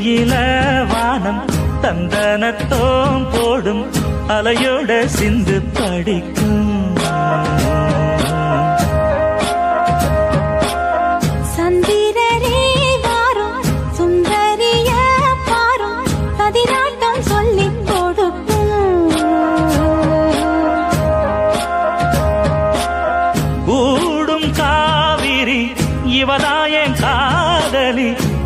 அந்தியில வானம் தந்தனத்தோம் போடும் அலையோட சிந்து படிக்கும்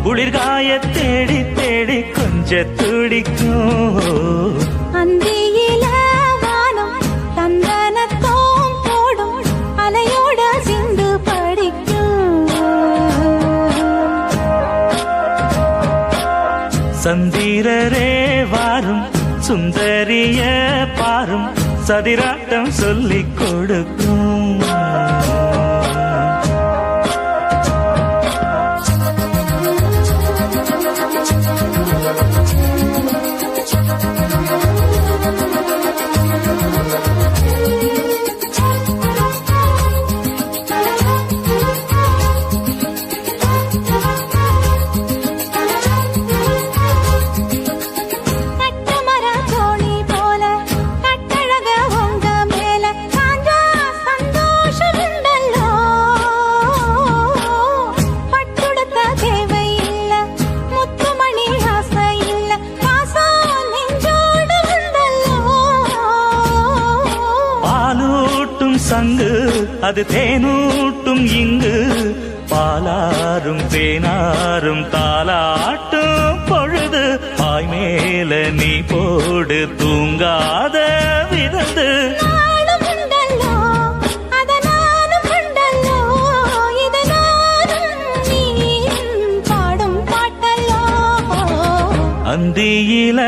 குளிர்காய தேடி தேடி கொஞ்ச துடிக்கும் அந்தியில வானம் தந்தனத்தோம் போடும் அலையோட சிந்து படிக்கும் சந்திரரே வாரும் சுந்தரிய பாரும் சதிராட்டம் சொல்லிக் கொடுக்கும் சங்கு அது தேனூட்டும் இங்கு பாலாரும் தேனாரும் தாலாட்டும் பொழுது பாய் மேல நீ போடு தூங்காத விதந்து அந்தியில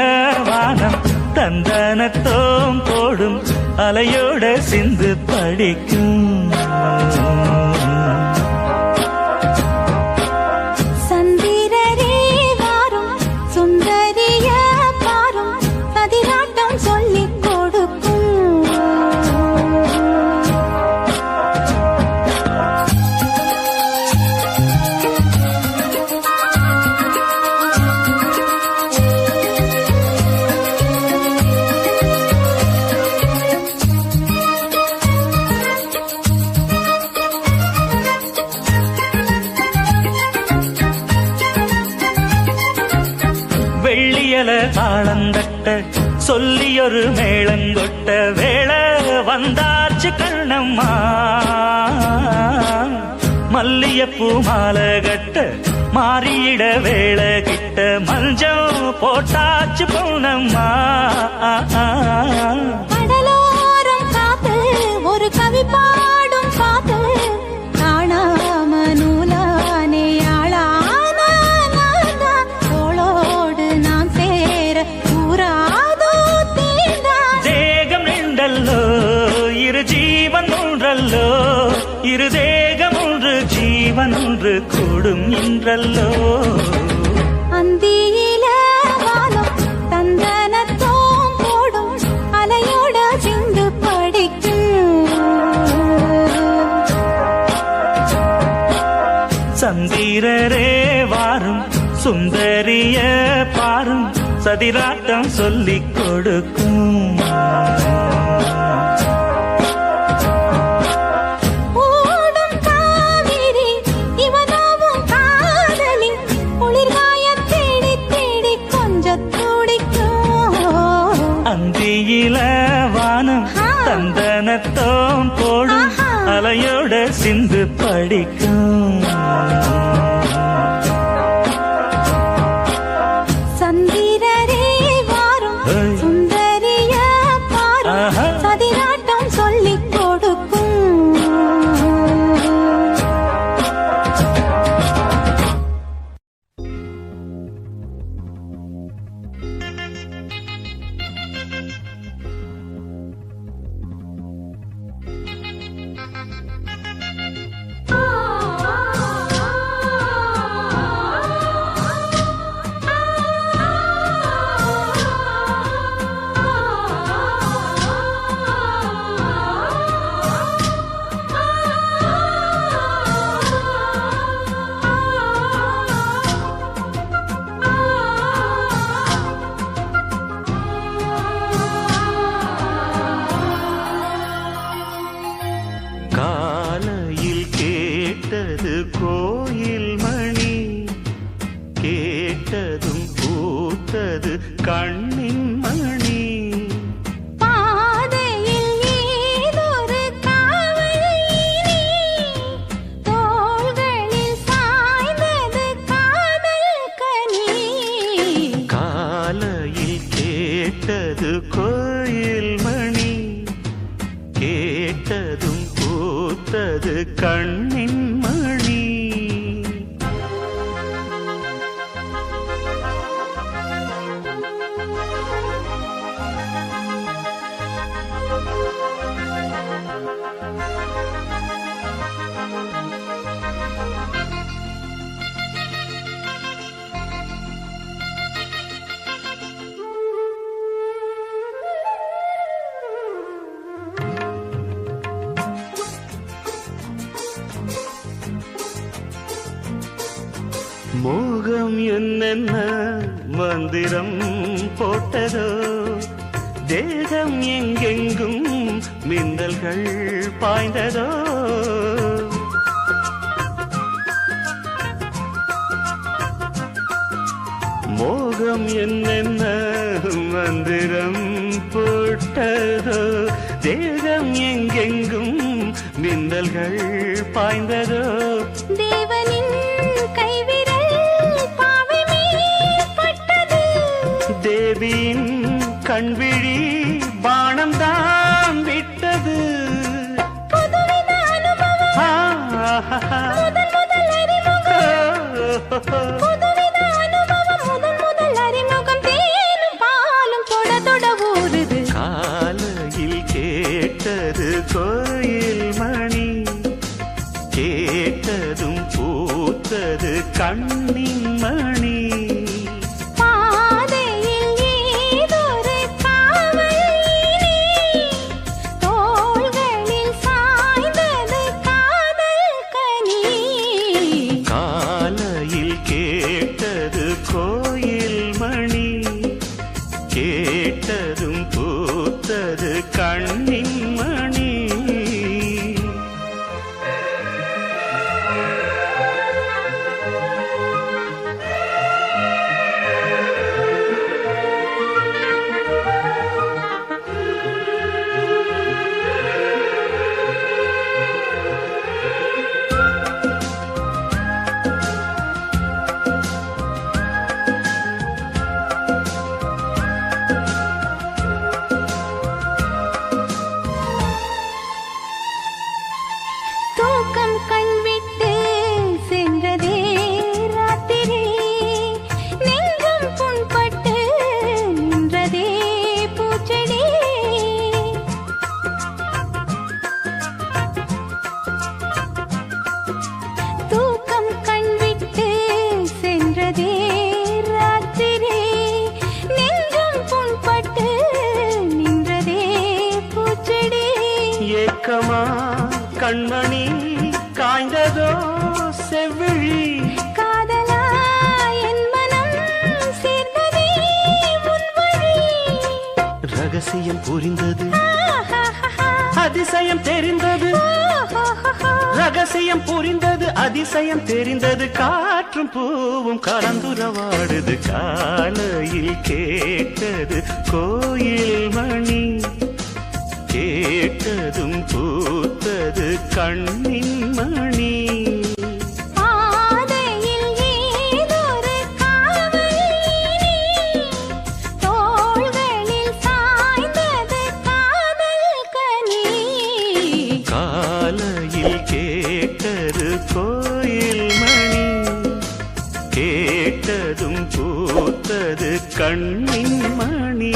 வானம் தந்தனத்தோம் போடும் அலையோட சிந்து படிக்கும் சந்திரரே வாரும் சுந்தரிய பாரும் சதிராட்டம் சொல்லிக் கொடுக்கும் வெள்ளியல தாளந்தட்ட சொல்லியொரு மேளங்கொட்ட வேளை வந்தாச்சு கண்ணம்மா மல்லியப்பூ மாலை கட்ட மாறியிட வேளை கிட்ட மஞ்சள் போட்டாச்சு பொன்னம்மா கடலோரம் காத்து ஒரு கவி பாடும் பாத்து காணாம நூலானே இரு தேகம் ஒன்று ஜீவன் ஒன்று கூடும் என்றல்லோ அந்தியில வானம் தந்தனத்தோம் போடும் அலையோட சிந்து படிக்கும் சந்திரரே வாரும் சுந்தரிய பாரும் சதிராட்டம் சொல்லிக் கொடுக்கும் அந்தியில வானம் தந்தனத்தோம் போடும் அலையோட சிந்து படிக்கும் சந்திரரே வாரும் சுந்தரிய பாரும் சதிராட்டம் சொல்லிக் கொடுக்கும் கண்ணின் மணி. மோகம் என்னென்ன மந்திரம் போட்டதோ, தேகம் எங்கெங்கும் மின்னல்கள் பாய்ந்ததோ. மோகம் என்னென்ன மந்திரம் போட்டதோ, தேகம் எங்கெங்கும் மின்னல்கள் பாய்ந்ததோ. தேவனின் கைவிரல் பாவை மேல் பட்டது, தேவியின் கண்விழி பாணம் தான் விட்டது. புதுவித அனுபவம் முதல் முதல் அறிமுகம், புதுவித அனுபவம் முதல் அறிமுகம். தேனும் பாலும் தொட தொட ஊறுது. காலையில் கேட்டது கோயில் மணி, கேட்டதும் பூத்தது கண்ணின் மணி. பாதையில் ஏதொரு காவல் இனி, தோள்களில் சாய்ந்தது காதல் கனி. காலையில் கேட்டது கோயில் மணி, கேட்டதும் பூத்தது கண்ணின் மணி. தூக்கம் கண்விட்டு சென்றதே ராத்திரி, நெஞ்சம் புண்பட்டு நின்றதே பூச்செடி. தூக்கம் கண்விட்டு சென்றதே ராத்திரி, நெஞ்சம் புண்பட்டு நின்றதே பூச்செடி. ஏக்கமா கண்மணி காய்ந்ததோ செவ்விழி, காதலா என் மனம் சேர்ந்ததே உன் வழி. ரகசியம் புரிந்தது, ஆஹாஹா, அதிசயம் தெரிந்தது. ஓஹோஹோ. ரகசியம் புரிந்தது, அதிசயம் தெரிந்தது. காற்றும் பூவும் கலந்துரவாடுது. காலையில் கேட்டது கோயில் மணி, கேட்டதும் பூத்தது கண்ணின் மணி. பாதையில் ஏதொரு காவல் இனி, தோள்களில் சாய்ந்தது காதல் கனி. காலையில் கேட்டது கோயில் மணி, கேட்டதும் பூத்தது கண்ணின் மணி.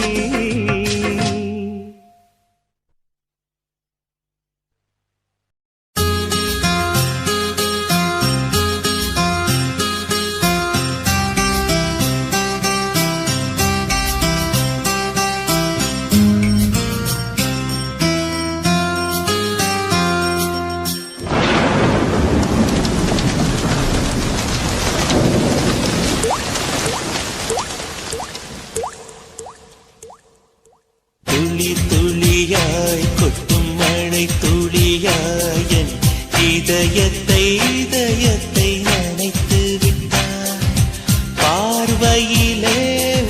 துளி துளியாய் கொட்டும் மழை துளியாய் என் இதயத்தை இதயத்தை நனைத்து விட்டாய். பார்வையிலே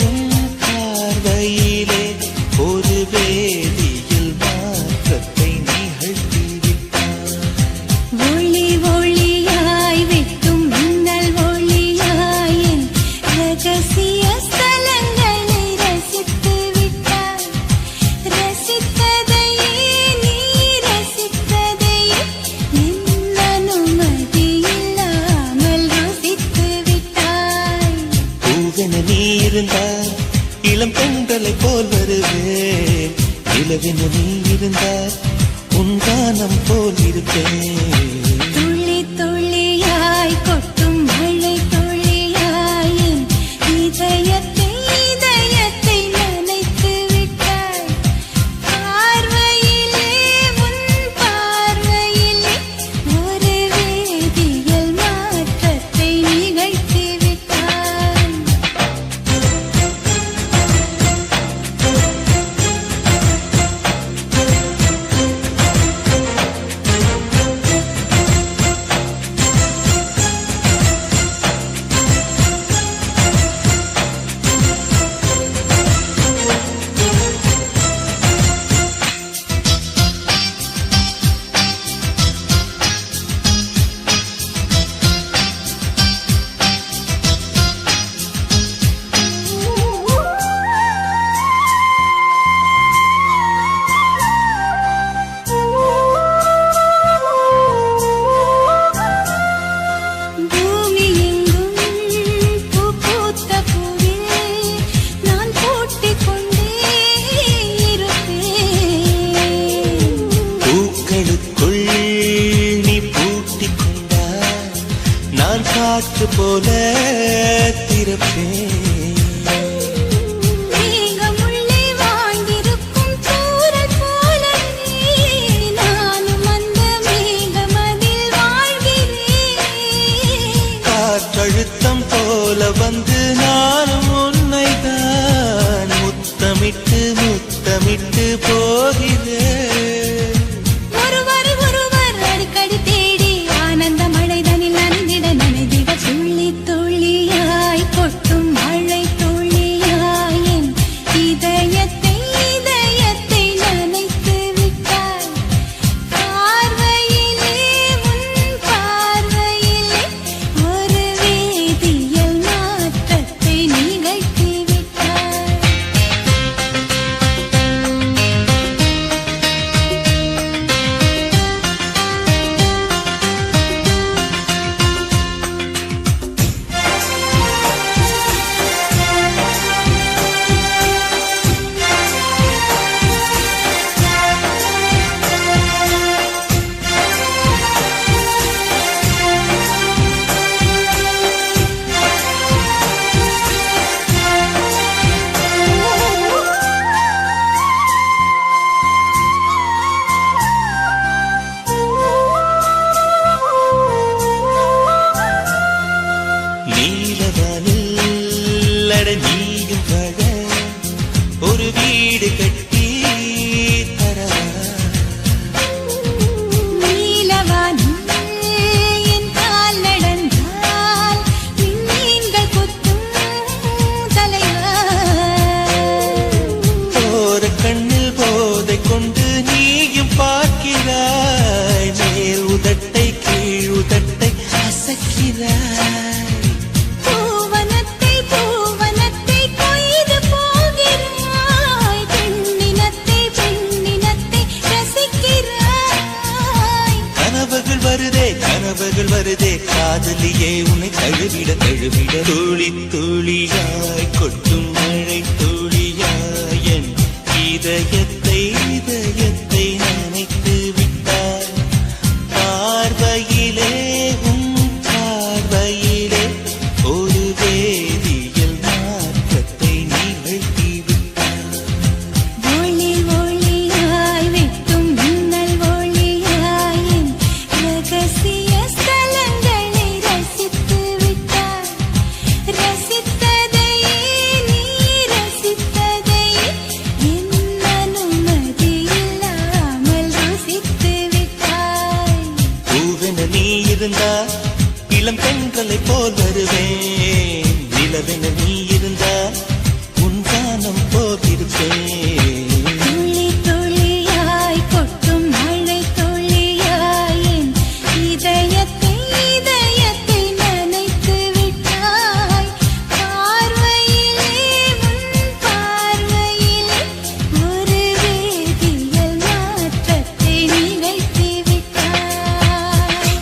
உன் பார்வையிலே ஒரு வேதியில் மாற்றத்தை நிகழ்த்தி விட்டாய். ஒளி ஒளியாய் வெட்டும் மின்னல் ஒளியாய் என் ரகசிய ஸ்தலங்களை ரசித்து விட்டாய். ரசித்ததையே நீ ரசித்ததையே என் நிலவென நீ இருந்தால் உன் கானம் போல் இருப்பேன். துளி துளியாய் கொட்டும் மழை துளியாய் என் இதயத்தை இதயத்தை நனைத்து விட்டாய். பார்வையிலே உன் பார்வையிலே ஒரு வேதியியல் மாற்றத்தை நிகழ்த்தி விட்டாய். பூமி எங்கும் பூ பூத்த பூவில் நான் பூட்டிக் கொண்டே இருப்பேன். பூக்களுக்குள் நீ பூட்டிக் கொண்டால் நான் காற்று போல திறப்பேன். மேகமுள்ளே வாழ்ந்திருக்கும் தூறல் போலவே நானும் அந்த மேகமதில் வாழ்கிறேன். காற்றழுத்தம் போல வந்து நானும் உன்னைதான் முத்தமிட்டு முத்தமிட்டு போகிறேன். ஒருவர் ஒருவர் அடிக்கடி தேடி ஆனந்த மழைதனில் நனைந்திட நனைந்திட துளி துளியாய் கொட்டும் மழை துளியாய் என் இதயத்தை இதயத்தை நனைத்து விட்டாய். பார்வையிலே உன் பார்வையிலே ஒரு வேதியியல் மாற்றத்தை நிகழ்த்தி விட்டாய். நீலவானில் அட நீயும் வாழ ஒரு வீடு கட்டி தரவா. நீலவானில் என் கால் நடந்தால் விண்மீன்கள் கொத்தும் தலைவா. போற கண்ணில் போதை கொண்டு நீயும் பார்க்கிறாய். மேல் உதட்டை கீழ் உதட்டை அசைக்கிறாய். பூவனத்தை பூவனத்தை கொய்து போகிறாய். பெண்ணினத்தை பெண்ணினத்தை ரசிக்கிறாய். கனவுகள் வருதே காதலியே உன்னை தழுவிட தழுவிட. துளி துளியாய் கொட்டும் மழை துளியாய் என் இதயத்தை இதயத்தை நனைத்து விட்டாய். பார்வையிலே உன் பார்வையிலே ஒரு வேதியியல் மாற்றத்தை நிகழ்த்தி விட்டாய். ஒளி ஒளியாய் வெட்டும் மின்னல் ஒளியாய் என் ரகசிய ஸ்தலங்களை ரசித்து விட்டாய். ரசித்ததையே நீ ரசித்ததையே என் அனுமதி இல்லாமல் ருசித்து விட்டாய். பூவென நீ இருந்தா இளம் பெண்களை போல் வருவேன். நிலவென நீ இருந்தா உன் கானம் போல் இருப்பேன். துளி துளியாய் கொட்டும் மழை துளியாய் என் இதயத்தை இதயத்தை நனைத்து விட்டாய். பார்வையிலே உன் பார்வையிலே ஒரு வேதியியல் மாற்றத்தை நிகழ்த்தி விட்டாய்.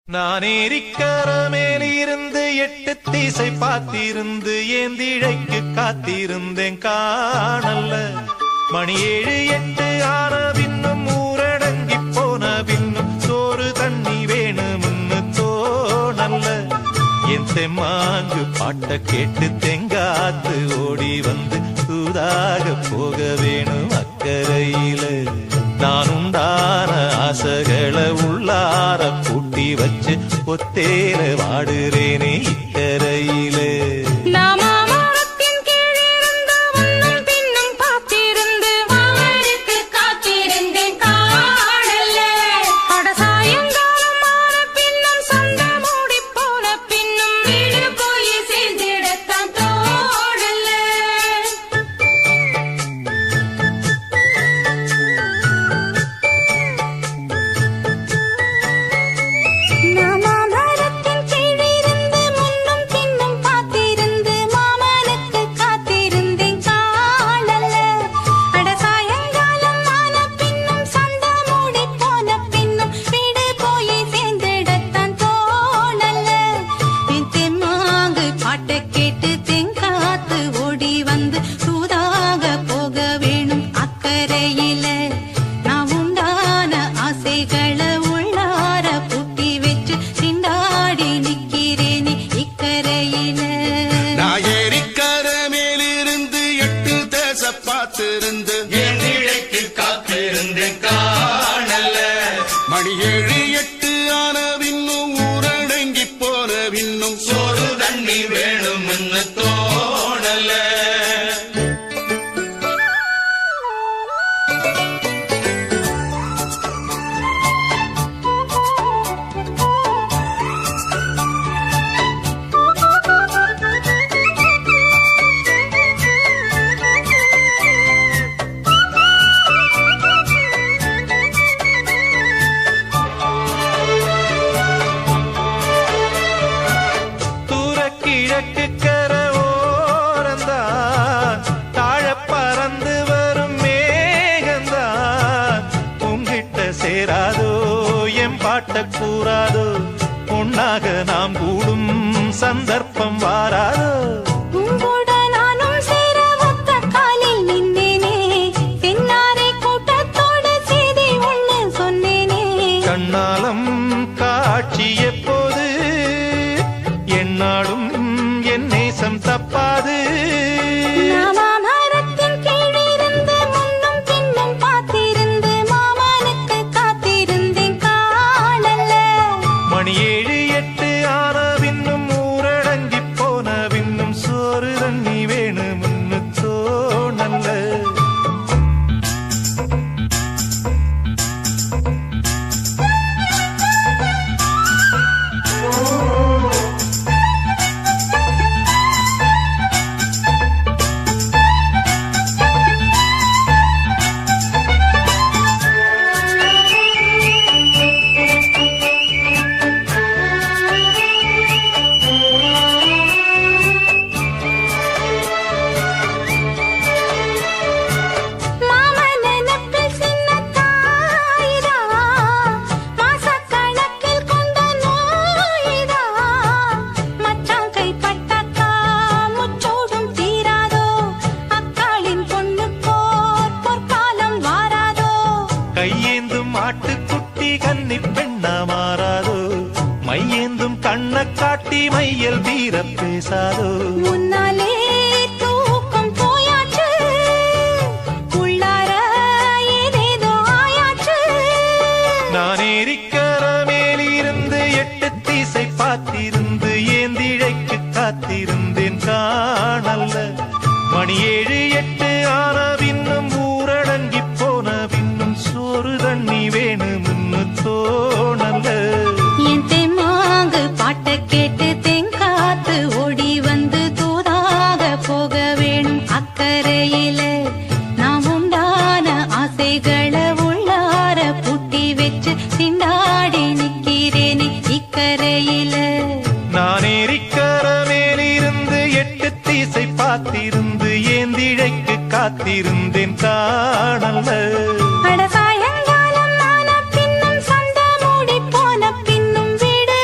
நான் ஏரிக்கர மேலிருந்து 8 திசை பார்த்திருந்து ஏந்திழைக்கு காத்திருந்தேன் காணல்ல மணி 7 8 ஆன பின்னும் ஊரடங்கி போன பின்னும் சோறு தண்ணி வேணும்னு தோணல்ல என் தெம்மாங்கு பாட்ட கேட்டு தெங்காத்து ஓடி வந்து தூதாக போக வேணும் அக்கறையில நான் உண்டான ஆசைகளை உள்ளார பூட்டி வச்சு ஒத்தேல வாடுறேனே இக்கரையிலே பார்த்திருந்து ஏந்திழைக்கு காத்திருந்தேன் காணல்ல மணி 7 8 ஆன பின்னும் ஊரடங்கி போன பின்னும் சோறு தண்ணி வேணும்னு தோணல கிழக்கு கர ஓரந்தான் தாழ பறந்து வரும் மேகந்தான் உங்கிட்ட சேராதோ என் பாட்ட கூறாதோ பொன்னாக நாம் கூடும் சந்தர்ப்பம் வாராதோ கண்ணாலம் காட்சி எப்போது என்னாலும் என் நேசம் தப்பாது மரத்தின் கீழிருந்து முன்னும் பின்னும் பார்த்திருந்து மாமனுக்கு காத்திருந்தேன் காணல்ல மணி 7 8 ஆன பின்னும் ஊரடங்கி போன பின்னும் சோறு தண்ணி வேணும்னு தோணல்ல கையேந்தும் ஆட்டுக்குட்டி கன்னி பெண்ணா மாறாதோ மையேந்தும் கண்ண காட்டி மையல் வீர பேசாதோ முன்னாலே தூக்கம் போயாச்சு உள்ளார ஏதேதோ ஆயாச்சு நான் ஏரிக்கர மேலிருந்து 8 திசை பார்த்திருந்து ஏந்திழைக்கு காத்திருந்தேன் காணல்ல மணி 7 8 ஆன பின்னும் ஊரடங்கி போன பின்னும் சோறு தண்ணி வேணும்னு தோணல்ல என் தெம்மாங்கு பாட்ட கேட்டு தெங்காத்து ஓடி வந்து தூதாக போக வேணும் அக்கறையில நாம் உண்டான ஆசைகளை உள்ளார பூட்டி வச்சு திண்டாடி நிக்கிறேனே இக்கரையில நான் ஏரிக்கர மேலிருந்து 8 திசை பார்த்திருந்து ஏந்திழைக்கு காத்திருந்தேன் காணல்ல சாயங்காலம் ஆன பின்னும் சந்த மூடி போன பின்னும் வீடு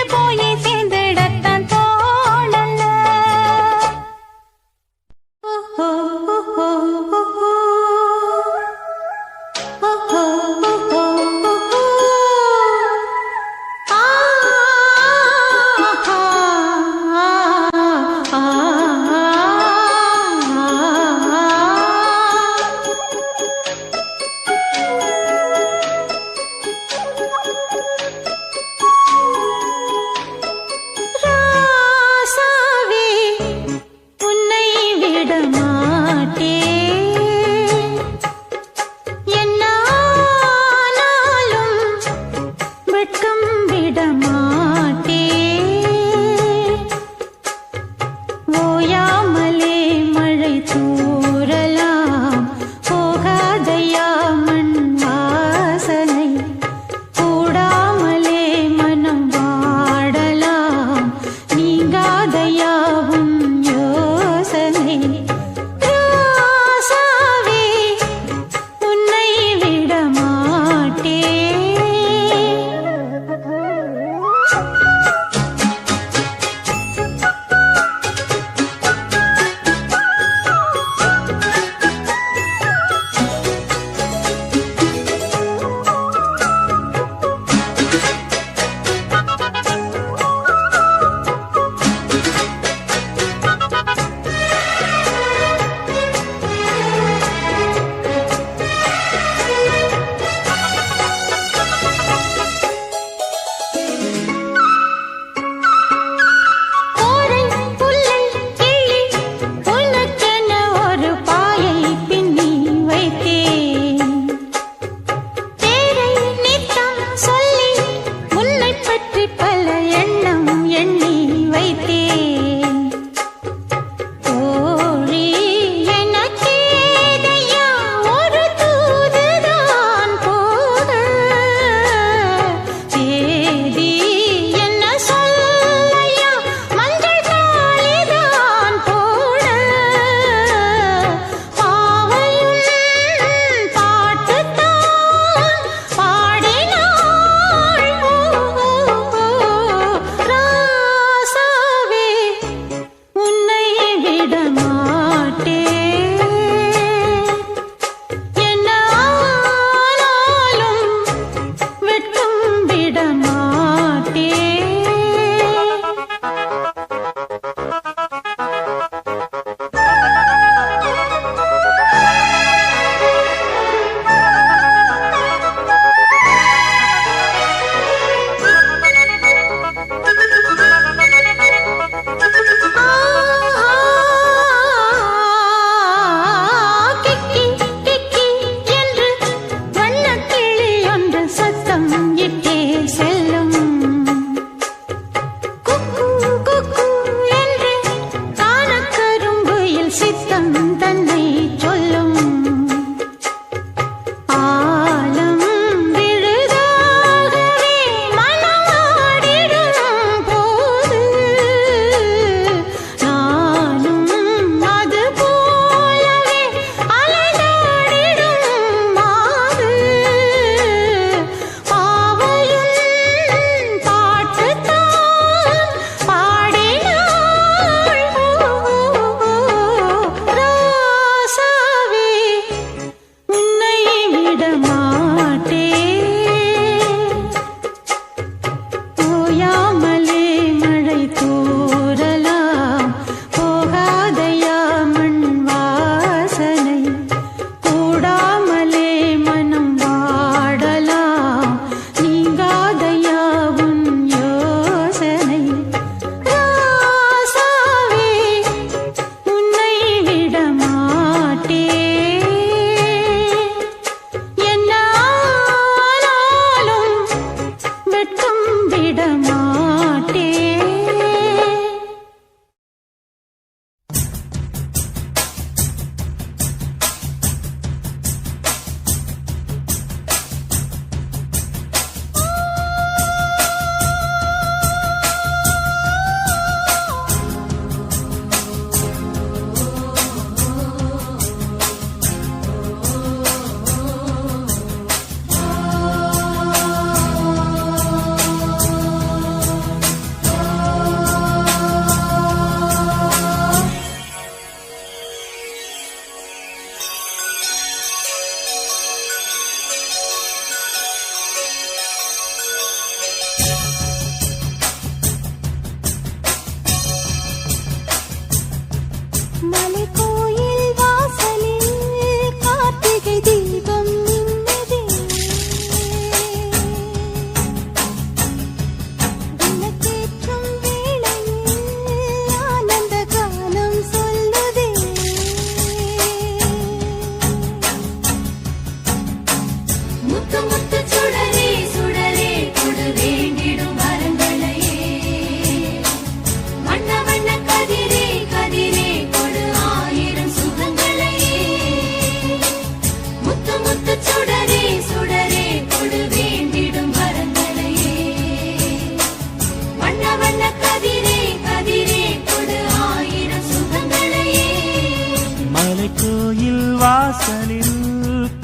வாசலில்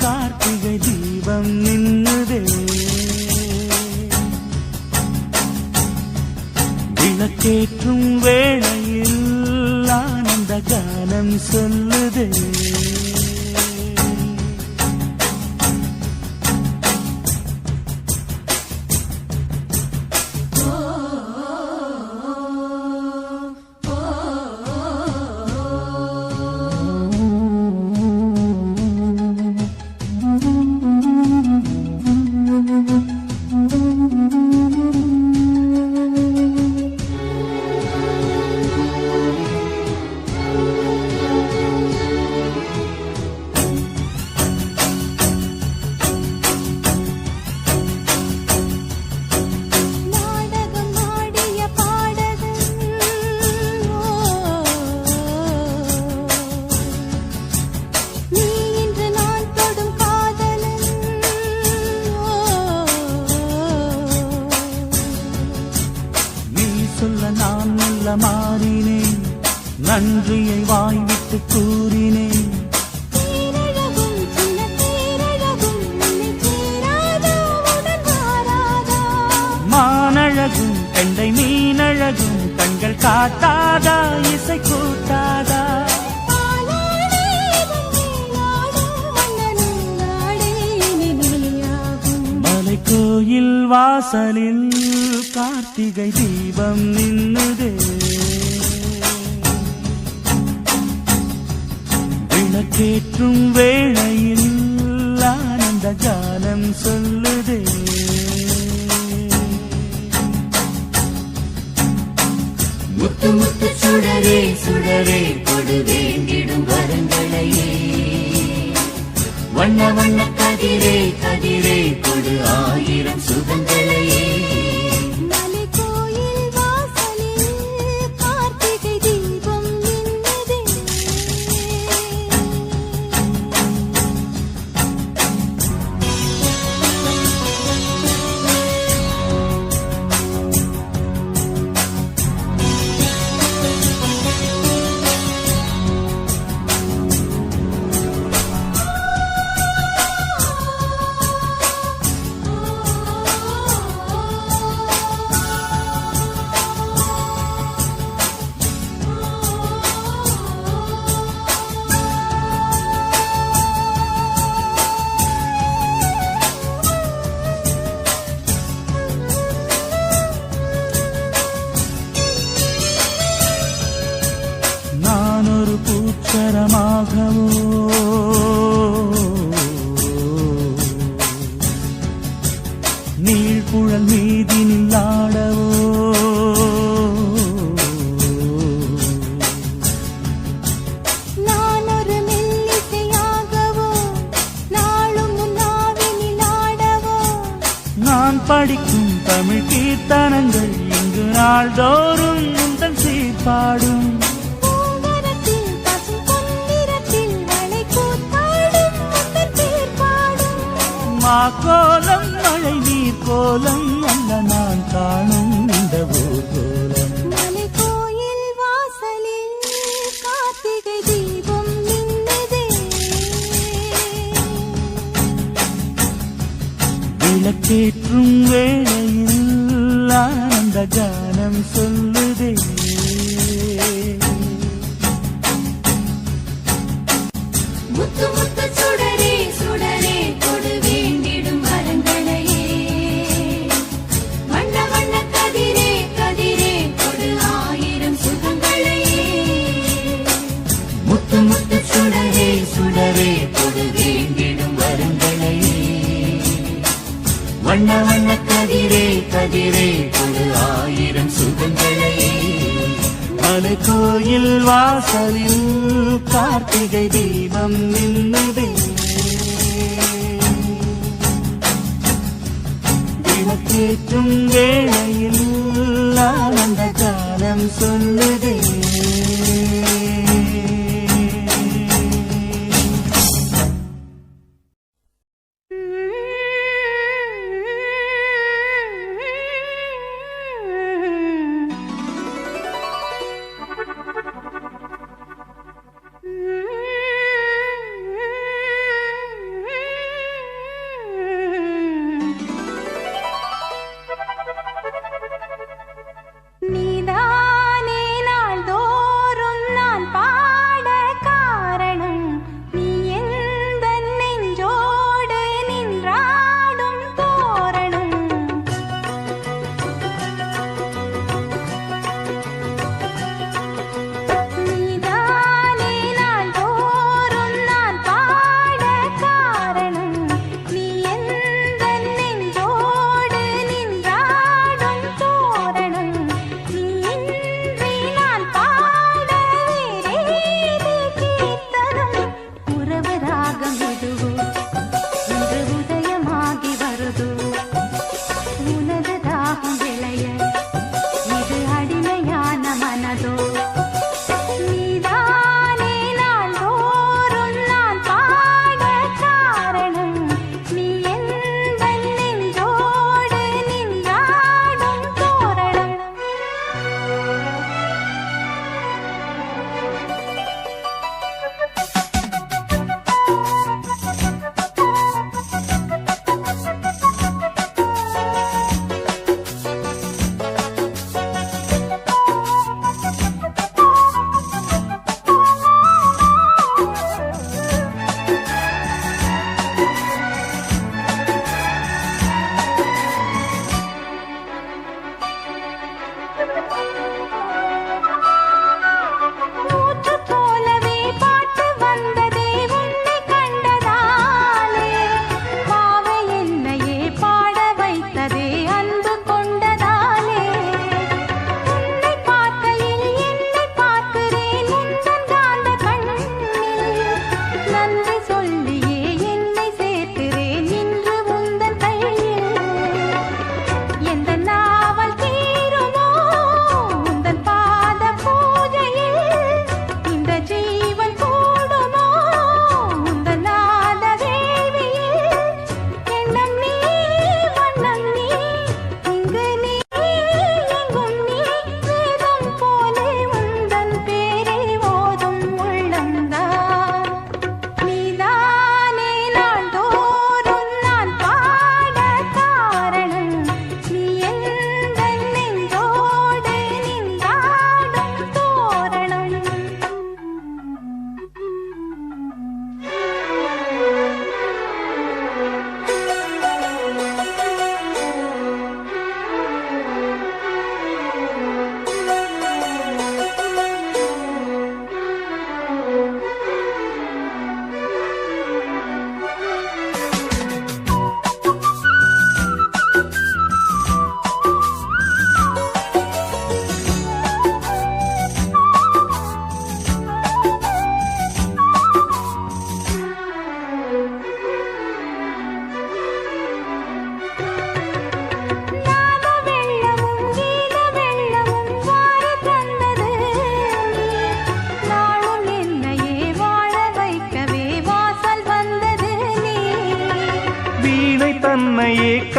கார்த்திகை தீபம் நின்னுதே விளக்கேற்றும் வேளையில் ஆனந்த கானம் சொல்லுதே மாறினேன் நன்றியை வாய்விட்டு கூறினேன் மானழகும் கண்டை மீனழகும் கண்கள் காட்டாதா இசை கூட்டாதா மலை கோயில் வாசலில் கார்த்திகை தீபம் நின்னுதே விளக்கேற்றும் வேளையில் ஆனந்த கானம் சொல்லுதே முத்து முத்து சுடரே சுடரே கொடு வேண்டிடும் வரங்களையே வண்ண வண்ண கதிரே கதிரே கொடு ஆயிரம் சுகங்களையே பூச்சரமாகவோ நீழ்குழல் மீதினில் ஆடவோ நான் ஒரு மெல்லிசையாகவோ நாளும் நாவினில் ஆடவோ நான் படிக்கும் தமிழ் கீர்த்தனங்கள் இங்கு நாள்தோறும் உந்தன் சீர்பாடும் கோலம் மழை நீர் கோலம் அல்ல நான் காணும் இந்த ஊர்கோலம் மலை கோயில் வாசலில் கார்த்திகை தீபம் நின்னுதே விளக்கேற்றும் வேளையில் ஆனந்த கானம் சொல்லுதே முத்து முத்து சுடரே சுடரே கொடு வேண்டிடும் வரங்களையே வண்ண வண்ண கதிரே கதிரே கொடு ஆயிரம் சுகங்களையே முத்து முத்து சுடரே சுடரே கொடு வேண்டிடும் வரங்களையே வண்ண வண்ண கதிரே கதிரே கொடு ஆயிரம் சுகங்களையே மலை கோயில் வாசலில் கார்த்திகை தீபம் நின்னுதே விளக்கேற்றும் வேளையில் ஆனந்த கானம் சொல்லுதே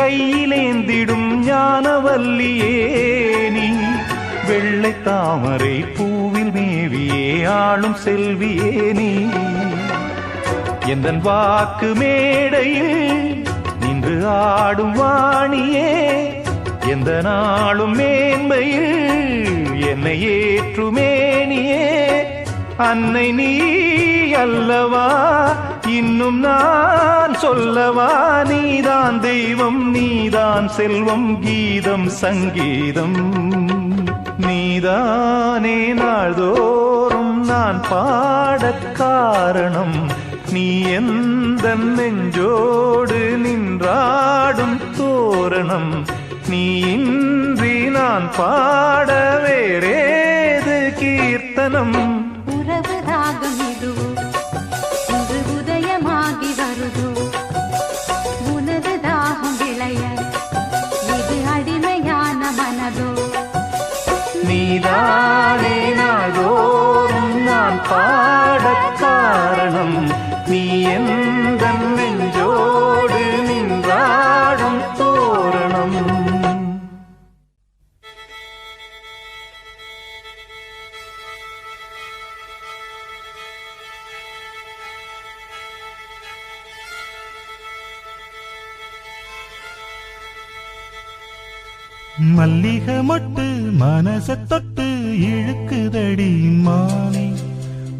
கையிலேந்திடும் ஞானவல்லியே நீ வெள்ளை தாமரை பூவில் மேவியே ஆளும் செல்வியே நீ எந்தன் வாக்கு மேடையில் நின்று ஆடும் வாணியே எந்த நாளும் மேன்மையில் என்னை ஏற்றுமேனியே அன்னை நீ அல்லவா இன்னும் நான் சொல்லவா நீதான் தெய்வம் நீதான் செல்வம் கீதம் சங்கீதம் நீதானே நாள்தோறும் நான் பாடக் காரணம் நீ எந்த நெஞ்சோடு நின்றாடும் தோரணம் நீ இன்றி நான் பாட வேறேது கீர்த்தனம் உறவு ராகம் இதுவோ இன்று உதயமாகி வருதோ உனது தாகம் விளைய இது அடிமையான மனதோ நீதானே நாள்தோறும் நான் பாடக் காரணம் நீ எந்த நெஞ்சோடு நின்றாடும் தோரணம் மல்லிகை மொட்டு மனச தொட்டு இழுக்குதடி மானே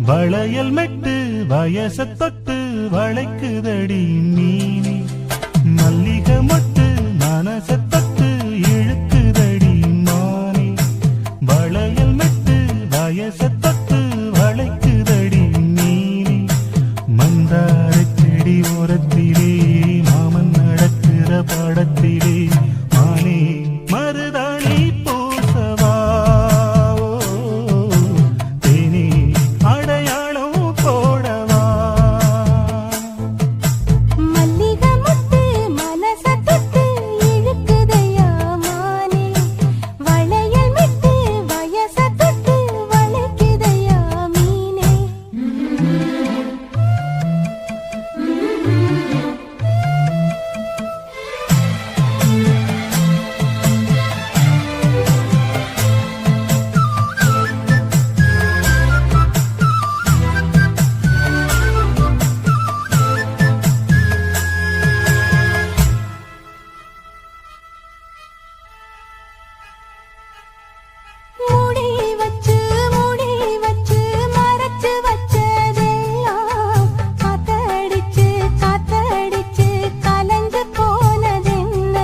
வளையல் மெட்டு வயச தொட்டு வளைக்குதடி மீனே மல்லிகை மொட்டு மனச தொட்டு இழுக்குதடி மானே வளையல் மெட்டு வயச தொட்டு வளைக்குதடி மீனே மந்தார செடி ஓரத்திலே மாமன் நடக்கிற படத்திலே மானே மருதாணி பூசவா தேனி அடையாளம் போடவா மல்லிகை முத்து மனச தொட்டு இழுக்குதையா மானே வளையல் மெட்டு வயச தொட்டு வளைக்குதையா மீனே மூடி வச்சு மறைச்சு வச்சதெல்லாம் காத்தடிச்சு காத்தடிச்சு கலந்து போனதென்ன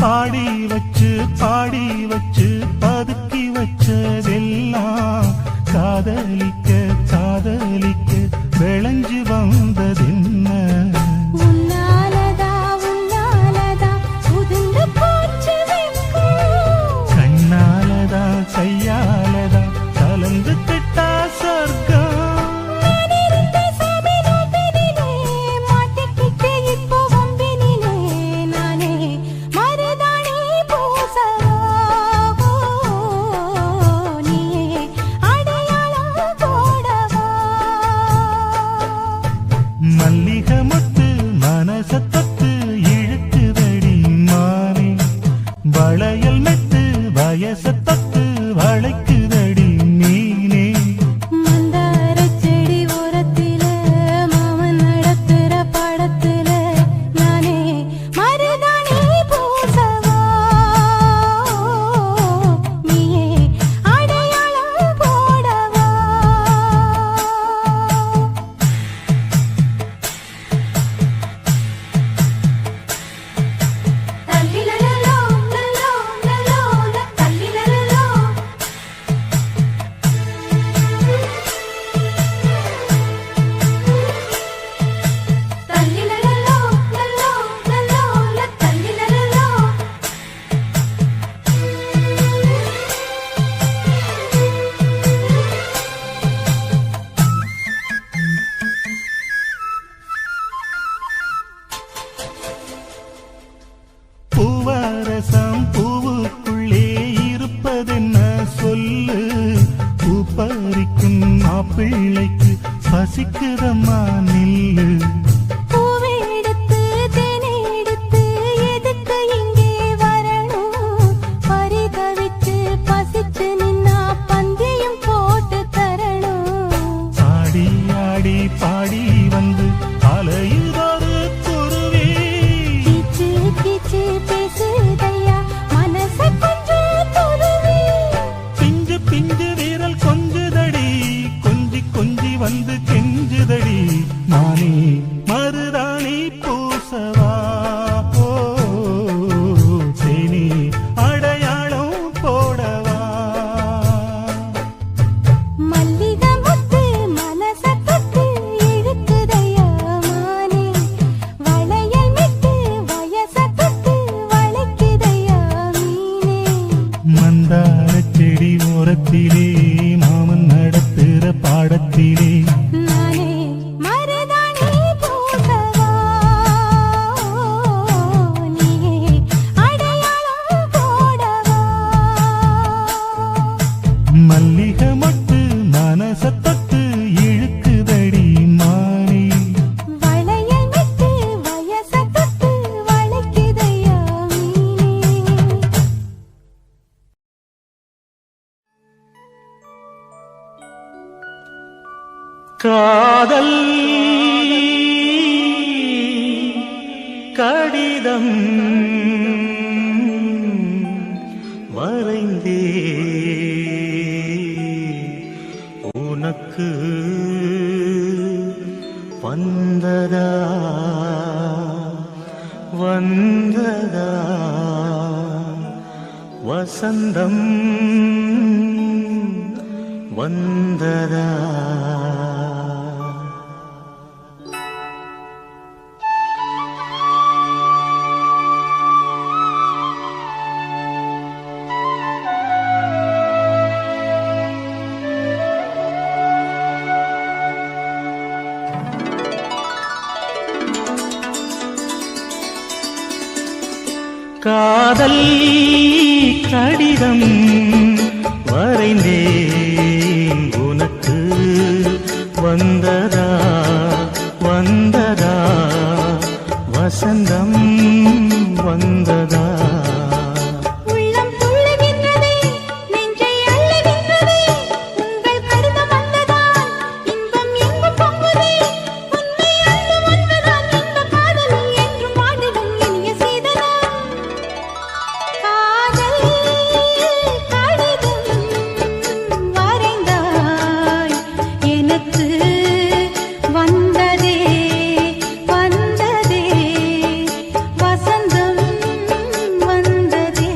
பாடி வச்சு பதுக்கி வச்சதெல்லாம் காதலிக்க காதலிக்க விளைஞ்சு வந்ததென்ன உன்னாலதா உதிர்ந்து போச்சு வெட்கம் கண்ணாலதா கையாலதா கலந்து கிட்டா சொர்க்கம் நானிருந்த சமீபத்தினிலே மாட்டிக்கிட்டு இப்போ வம்பினிலே நானே மருதாணி பூசவா நீயே அடையாளம் போடவா மல்லிகை மொட்டு மனச தொட்டு இழுக்குதடி மானே வளையல் மெட்டு வயச தொட்டு வளைக்குதடி மீனே மந்தார செடி ஓரத்தில மாமன் நடத்துற படத்துல நானே மருதாணி பூசவா நீயே அடையாளம் போடவா தல்லிலலோ லலோ லலோ தல்லிலலோ தல்லிலலோ லலோ லலோ தல்லிலலோ பூவரசம் பூவுக்குள்ளே இருப்பதென்ன சொல்லு பூ பறிக்கும் மாப்பிள்ளைக்கு பசிக்குதம்மா நில்லு பூவெடுத்து தேனெடுத்து எதுக்கு தோட்டத்திலே மாமன் நடத்துற பாடத்திலே நானே மருதாணி பூசவா நீயே அடையாளம் போடவா மல்லிகை மட்டு மனச தொட்டு இழுக்குதடி மானே வளையல் விட்டு வயச தொட்டு வளைக்குதையா மீனே காதல் கடிதம் வரைந்தே உனக்கு வந்ததா வந்ததா வசந்தம் வந்ததா காதல் கடிதம் வரைந்தேன் உனக்கு வந்ததா வந்ததா வசந்தம் வந்ததா உள்ளம் துள்ளுகின்றதே நெஞ்சை அள்ளுகின்றதே உங்கள் கடிதம் வந்ததால் இன்பம் எங்கும் பொங்குதே உண்மை அன்பு வந்ததால் இந்த காதலில் என்றும் வாடிடும் இனிய சீதனம் காதல் கடிதம் வரைந்தாய் எனக்கு வந்ததே வந்ததே வசந்தம் வந்ததே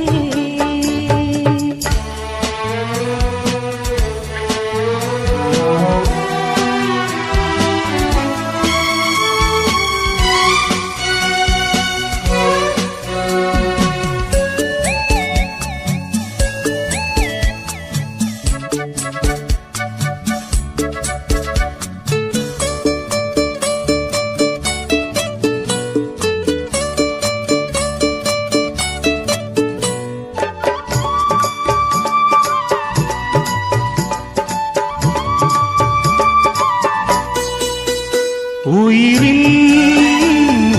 உயிரின்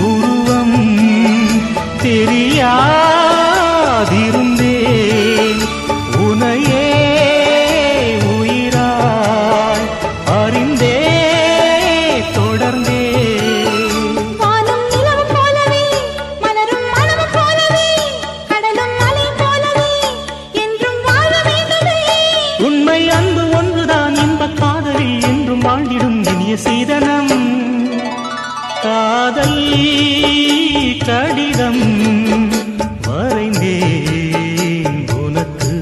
உருவம் தெரியாதிருந்தேன் உனையே உயிராய் அறிந்தே தொடர்ந்தே வானம் நிலவும் போலவே மலரும் மனமும் போலவே கடலும் மலை போலவே என்றும் வாழ வேண்டுமே உண்மை அன்பு ஒன்றுதான் இன்பக் காதலில் என்றும் வாழ்ந்திடும் இனிய சீதனம் காதல் கடிதம் வரைந்தேன் உனக்கு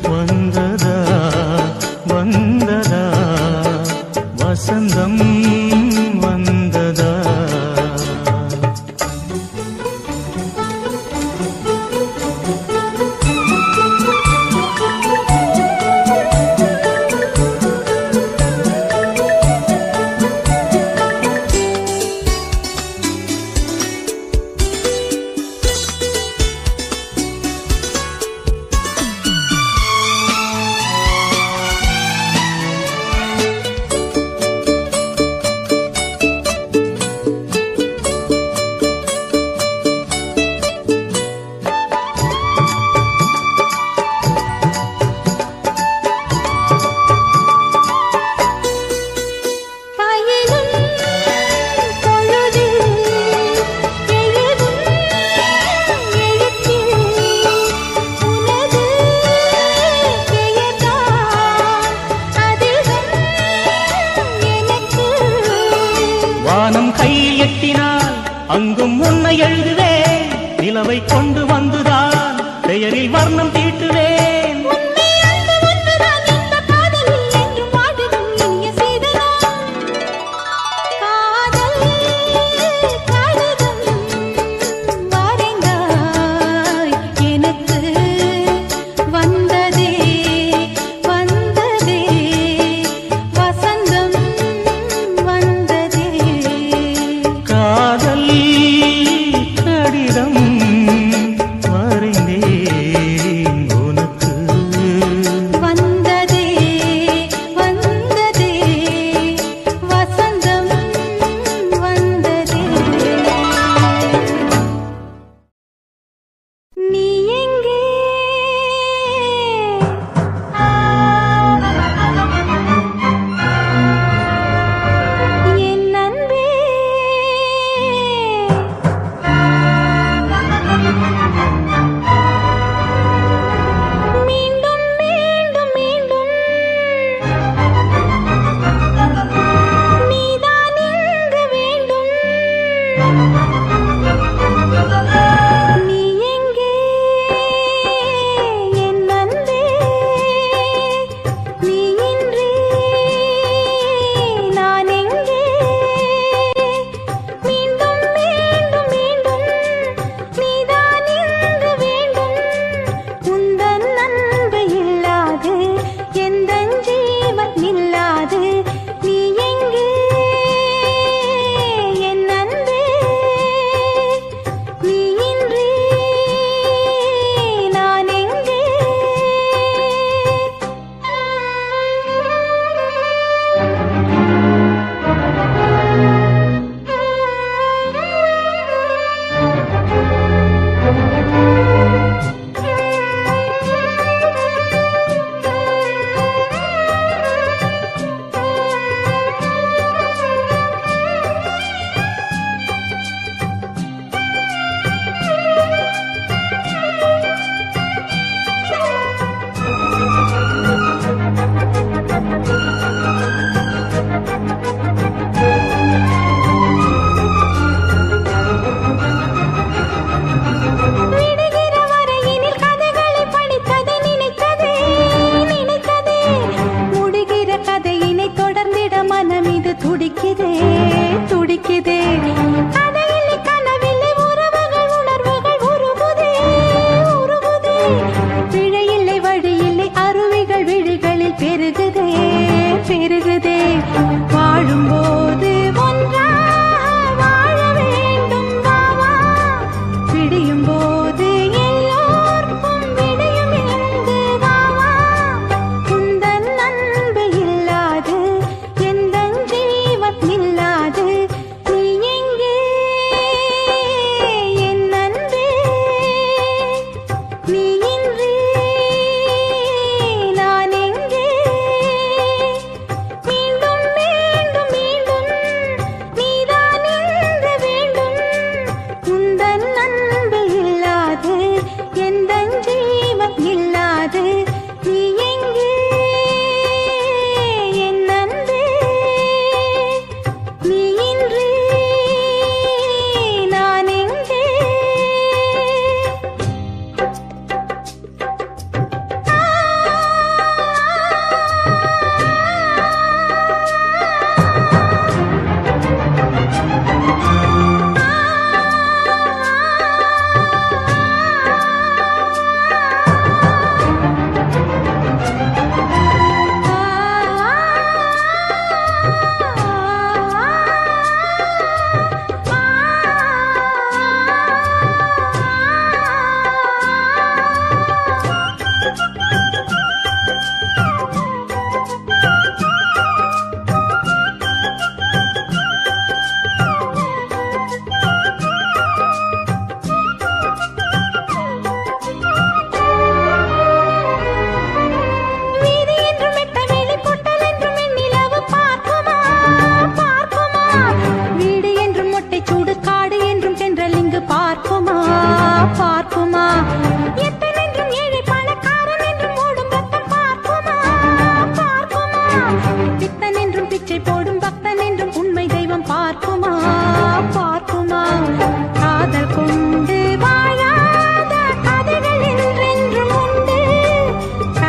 வந்ததா வந்ததா வசந்தம் வந்ததா பயிலும் பொழுதில் எழுதும் எழுத்தில் உனது பெயர்தான் அதிகம் எனக்கு வானம் கையில் எட்டினால் அங்கும் உன்னை எழுதுவேன் நிலவை கொண்டு வந்துதான் பெயரில் வர்ணம் தீட்டுவேன் உண்மை அன்பு ஒன்றுதான் இந்த காதலில் என்றும் வாடிடும் இனிய சீதனம் காதல் கடிதம் வரைந்தாய் எனக்கு வந்ததே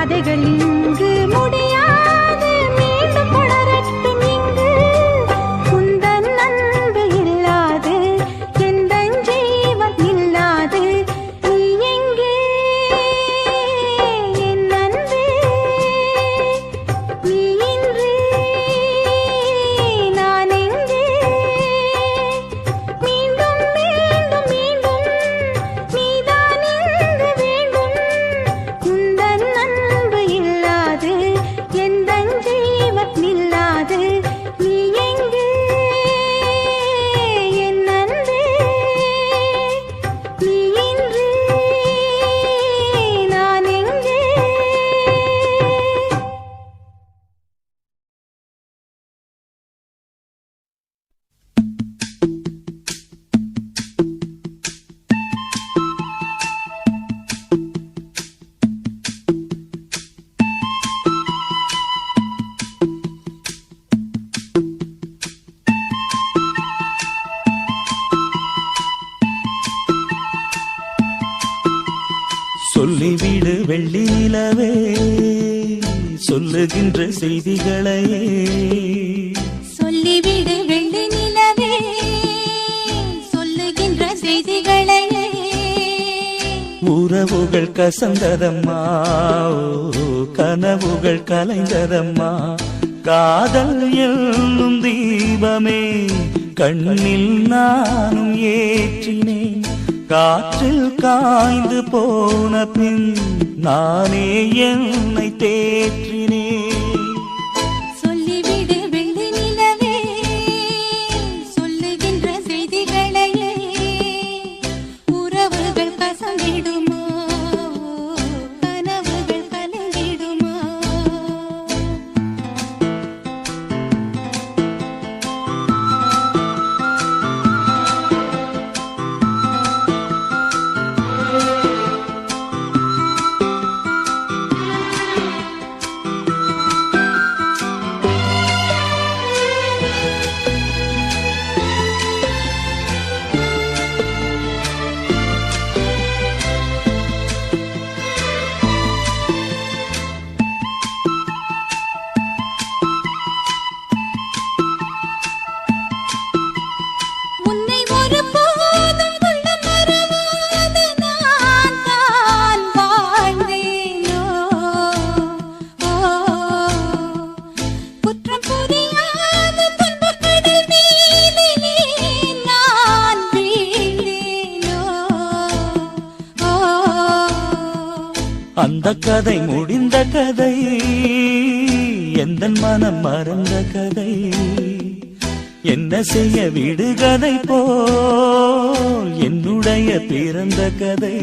கதைகள் இங்கு முடியாது மீண்டும் தொடரட்டும் இங்கு உந்தன் அன்பு இல்லாது எந்தன் ஜீவன் இல்லாது நீ எங்கே என் அன்பே நீ இன்றி நான் எங்கே மீண்டும் மீண்டும் மீண்டும் நீதான் இங்கு வேண்டும் உந்தன் அன்பு இல்லாது எந்தன் ஜீவன் இல்லாது நீ எங்கே என் அன்பே நீ இன்றி நான் எங்கே சொல்லிவிடு வெள்ளி நிலவே சொல்லுகின்ற செய்திகளையே சொல்லிவிடு வெள்ளி நிலவே சொல்லுகின்ற செய்திகளையே உறவுகள் கசந்ததம்மா கனவுகள் கலைந்ததம்மா காதல் என்னும் தீபமே கண்ணில் நானும் ஏற்றினேன் காற்றில் காய்ந்து போன பின் நானே என்னை தேற்றினேன் சொல்லிவிடு வெள்ளி நிலவே சொல்லுகின்ற செய்திகளையே உறவுகள் கசந்திடுமா கனவுகள் கலந்திடுமா உன்னை ஒருபோதும் கொள்ள மறவாது நான் தான் வாழ்ந்தேனோ குற்றம் புரியாத துன்பக் கடல் மீதிலே நான் வீழ்ந்தேனோ அந்த கதை முடிந்த கதை எந்தன் மனம் மறந்த கதை என்ன செய்ய விடுகதை போல் என்னுடைய பிறந்த கதை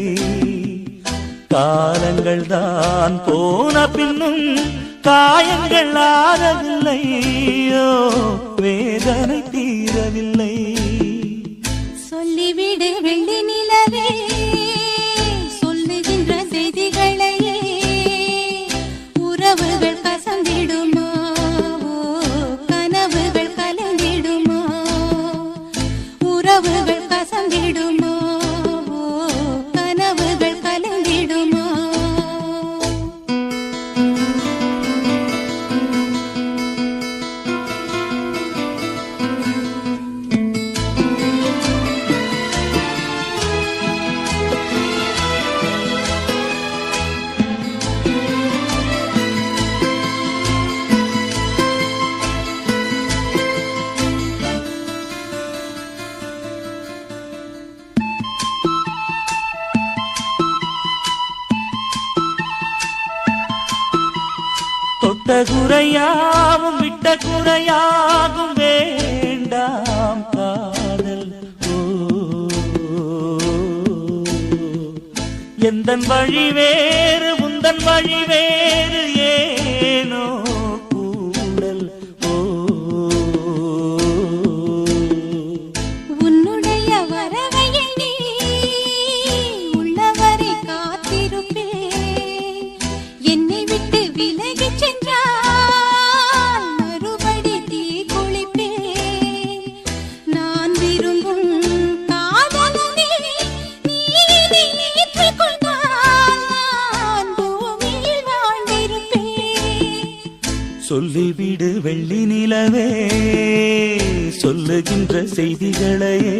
காலங்கள் தான் போன பின்னும் காயங்கள் ஆறவில்லையோ வேதனை தீரவில்லை சொல்லிவிடு வெள்ளி நிலவே சொல்லுகின்ற செய்திகளையே உறவுகள் கசந்திடுமா கனவுகள் கலந்திடுமா உறவுகள் கசந்திடுமா கனவுகள் கலந்திடுமா தொட்ட குறையாவும் விட்ட குறையாகும் வேண்டாம் காதல் எந்தன் வழி வேறு உந்தன் வழி வேறு ஏனோ கூடல் உன்னுடைய வரவை எண்ணி உள்ளவரை காத்திருப்பேன் என்னை விட்டு விலகிச் சென்றால் மறுபடி தீ குளிப்பேன் நான் விரும்பும் காதலனே நீ ஏற்றுக்கொண்டால் நான் பூமியில் வாழ்ந்தேன் சொல்லிவிடு வெள்ளி நிலவே சொல்லுகின்ற செய்திகளையே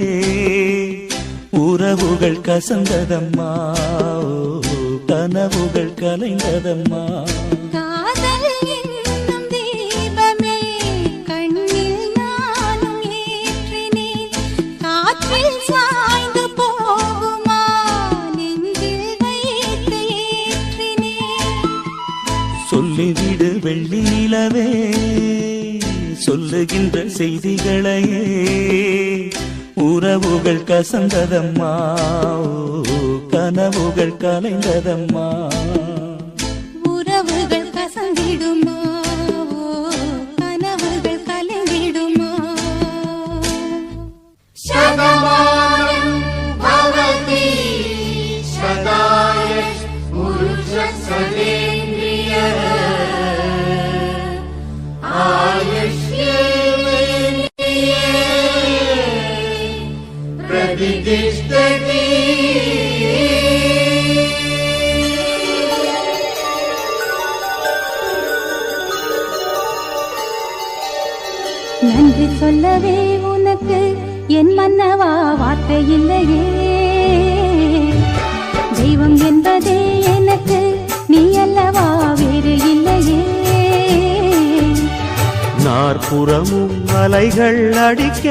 உறவுகள் கசந்ததம்மா கனவுகள் கலைந்ததம்மா காதல் என்னும் தீபமே கண்ணில் நானும் ஏற்றினேன் காற்றில் சாய்ந்து போகுமா நெஞ்சில் வைத்து ஏற்றினேன் சொல்லிவிடு வெள்ளி நிலவே சொல்லுகின்ற செய்திகளையே உறவுகள் கசந்ததம்மா கனவுகள் கலைந்ததம்மா உறவுகள் கசந்திடுமா கனவுகள் கலைந்திடுமா சதமானம் பவதி சதாய புருஷ சதேந்திரிய ஆயுஷ்யேந்திரிய பிரதிஷ்டதி நன்றி சொல்லவே உனக்கு என் மன்னவா வார்த்தை இல்லையே தெய்வம் என்பதே எனக்கு நீ அல்லவா வேறு இல்லையே நாற்புறமும் அலைகள் அடிக்க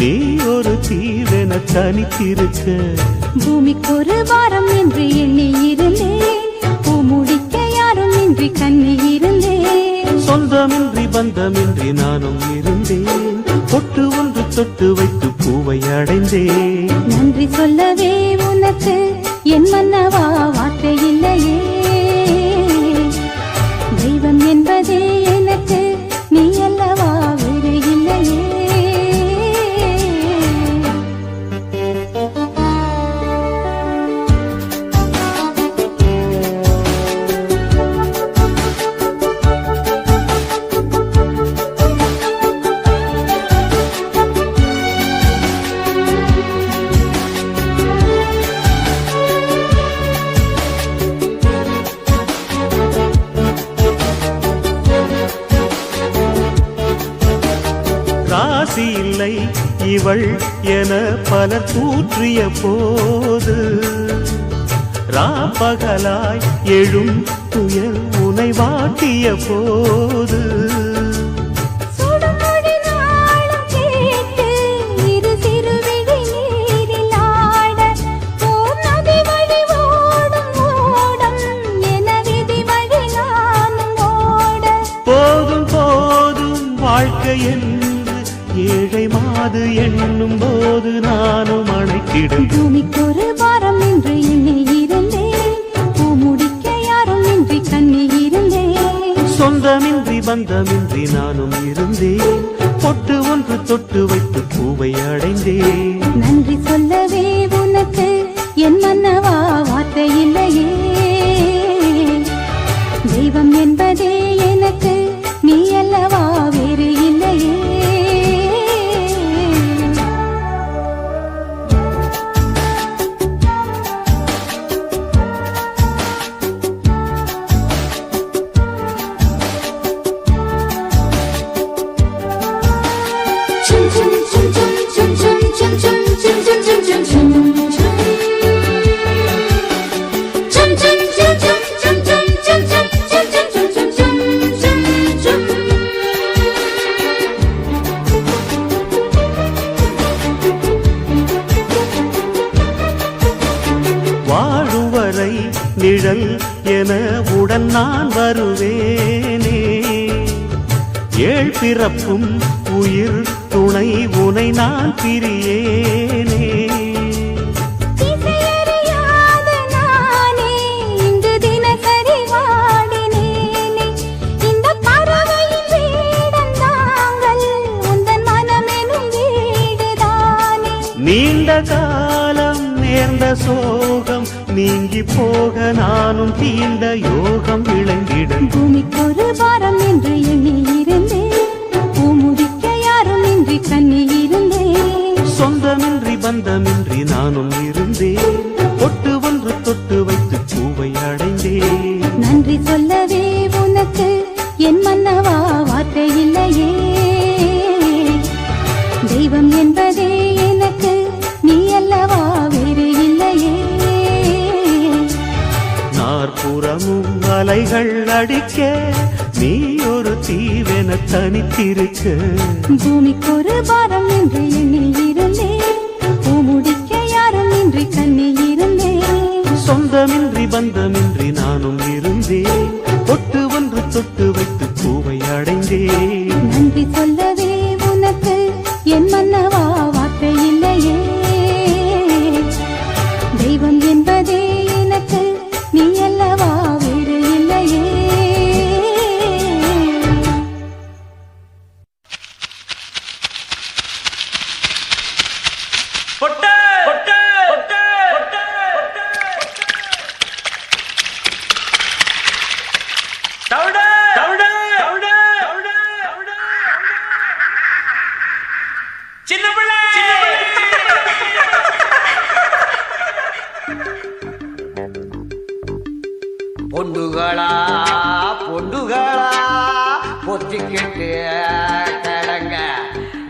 நீ ஒரு தீவென தனித்திருக்க பூமிக்கு ஒரு வாரம் என்று எண்ணி இருந்தேன் பூ முடிக்க யாரும் இன்றி கண்ணி இருந்தேன் சொந்தமின்றி பந்தமின்றி நானும் இருந்தேன் பொட்டு ஒன்று தொட்டு வைத்து பூவை அடைந்தேன் நன்றி சொல்லவே உனக்கு என் மன்னவா வார்த்தை இல்லையே தெய்வம் என்பதே எனக்கு நீ அல்லவா வேறு இல்லையே ராசி இல்லை இவள் என பலர் தூற்றிய போது ராப்பகலாய் எழும் துயர் உனை வாட்டிய போது சுடுமொழி நாளும் கேட்டு இரு சிறுவிழி நீரில் ஆட ஓர் நதி வழி ஓடும் ஓடம் என விதி வழி நானும் ஓட போதும் போதும் வாழ்க்கை என்று ஏழை மாது எண்ணும் போது நானும் அணைக்கிடும் பூமிக்கு ஒரு வாரம் என்று எண்ணி இருந்தேன் பூ முடிக்க யாரும் இன்றி கண்ணி இருந்தேன் சொந்தமின்றி பந்தமின்றி நானும் இருந்தேன் பொட்டு ஒன்று தொட்டு வைத்து பூவை அடைந்தேன் நன்றி சொல்லவே உனக்கு என் மன்னவா வார்த்தை இல்லையே தெய்வம் என்பதே எனக்கு நீ அல்லவா வேறு இல்லையே வாழுவரை நிழல் என உடன் நான் வருவேனே ஏழ் பிறப்பும் உயிர் துணை உனை நான் பிரியேனே இசையறியாத நானே இங்கு தினசரி வாடினேனே இந்த பறவையின் வேடம் தாங்கள் உந்தன் மனமெனும் வீடுதானே நீண்ட காலம் நேர்ந்த சோகம் நீங்கி போக நானும் தீண்ட யோகம் விளங்கிடும் பூமிக்கு ஒரு வாரம் என்று எண்ணி இருந்தேன் பூ முடிக்க யாரும் இன்றி கண்ணி இருந்தேன் சொந்தமின்றி பந்தமின்றி நானும் இருந்தேன் பொட்டு ஒன்று தொட்டு வைத்து பூவை அடைந்தேன் நன்றி சொல்லவே உனக்கு என் மன்னவா அலைகள் அடிக்க நீ ஒரு தீவென தனித்திருக்க பூமிக்கு ஒரு பாரம் என்று எண்ணி இருந்தேன் பூமுடிக்க யாரும் இன்றி கண்ணி இருந்தேன் சொந்தமின்றி பந்தமின்றி நானும் இருந்தேன் தொட்டு ஒன்று தொட்டு வைத்து பூவை அடைந்தேன் நன்றி சொல்லவே உனக்கு என் மன்னவா வார்த்தை இல்லையே தெய்வம் என்பதே எனக்கு நீ அல்லவா வேறு இல்லையே பொண்டுகளா பொண்டுகளா பொத்திக்கிட்டு கிடங்க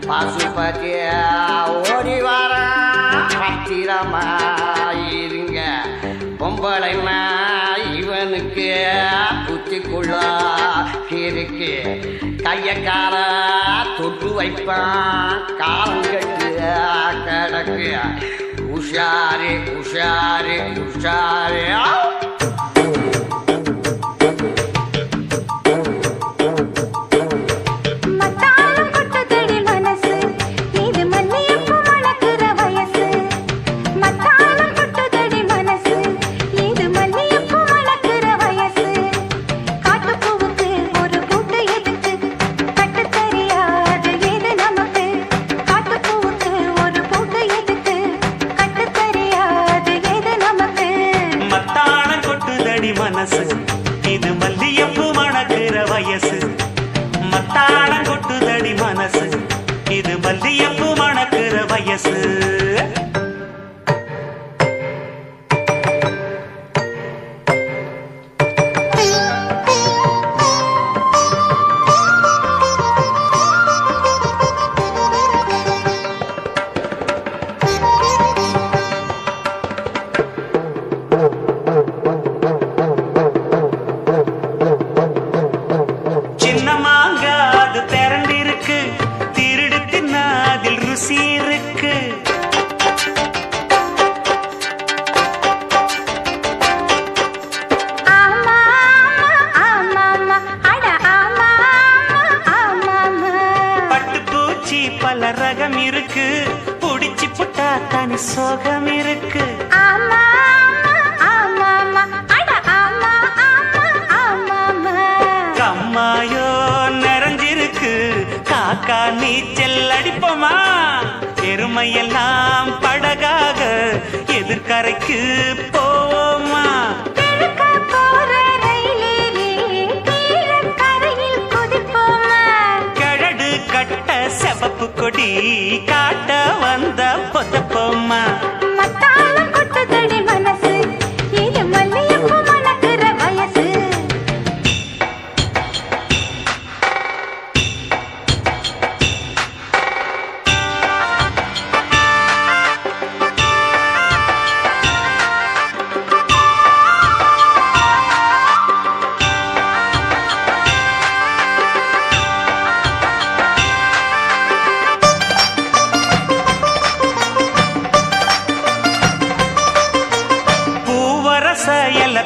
பசுபதி ஓடி வர பத்திரமா இருங்க பொம்பளைனா இவனுக்கு புத்திக்குள்ள இருக்கு கைய கால தொட்டு வைப்பான் காலம் கட்டு கிடக்கு உஷாரு உஷாரு உஷாரு இது மல்லியப்பு மணக்கிற வயசு மத்தாளம் கொட்டுதடி மனசு இது மல்லியப்பு மணக்கிற வயசு பல ரகம் இருக்கு புடிச்சு புட்டா தனி சோகம் இருக்கு கம்மாயோ நிறைஞ்சிருக்கு காக்கா நீச்சல் அடிப்போமா எருமையெல்லாம் படகாக எதிர்கரைக்கு போவோமா செவப்பு கொடி காட்ட வந்த பொத்தப்போம்மா மத்தாளம் கொட்டுதடி மனசு இது மல்லியப்பு மணக்கிற வயசு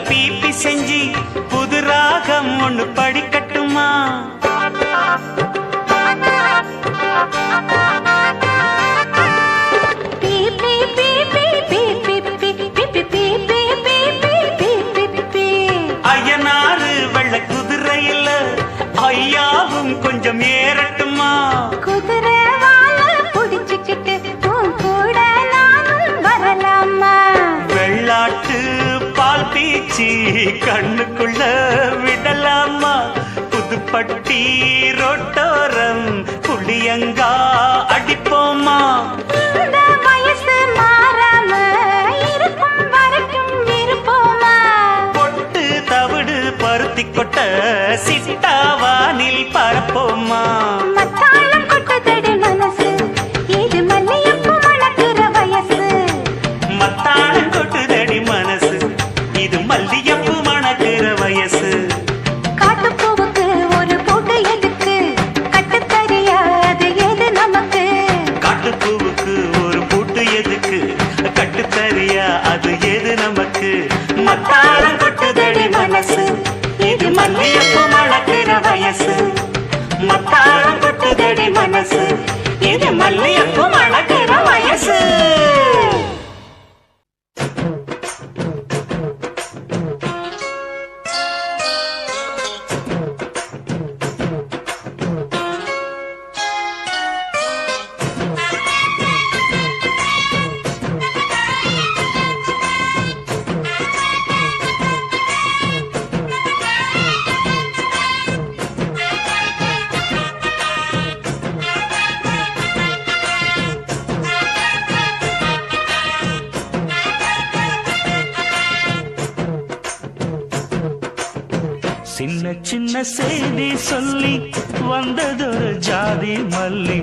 பீப்பி செஞ்சு புது ராகம் ஒண்ணு படிக்கட்டுமா ஐயனாறு வெள்ள குதிரையில ஐயாவும் கொஞ்சம் ஏறட்டுமா குதிரை வாழ புடிச்சுக்கிட்டு கூட நானும் வரலாமா வெள்ளாட்டு பால் பீச்சி கண்ணுக்குள்ள விடலாமா புதுப்பட்டி ரோட்டோரம் புளியங்கா அடிப்போமா இந்த வயசு மாறாம இருக்கும் வரைக்கும் இருப்போமா பொட்டு தவிடு பருத்தி கொட்ட சிட்டாவானில் பரப்போமா மத்தாளம் கொட்டுதடி மனசு இது மல்லியப்பு மணக்கிற வயசு மத்தாளம் கொட்டுதடி மனசு இது மல்லியப்பு மணக்கிற வயசு துள்ளுதடி மனசு இது மல்லியப்பு மணக்கிற வயசு. சின்ன சின்ன செய்தி சொல்லி வந்ததொரு ஜாதி மல்லி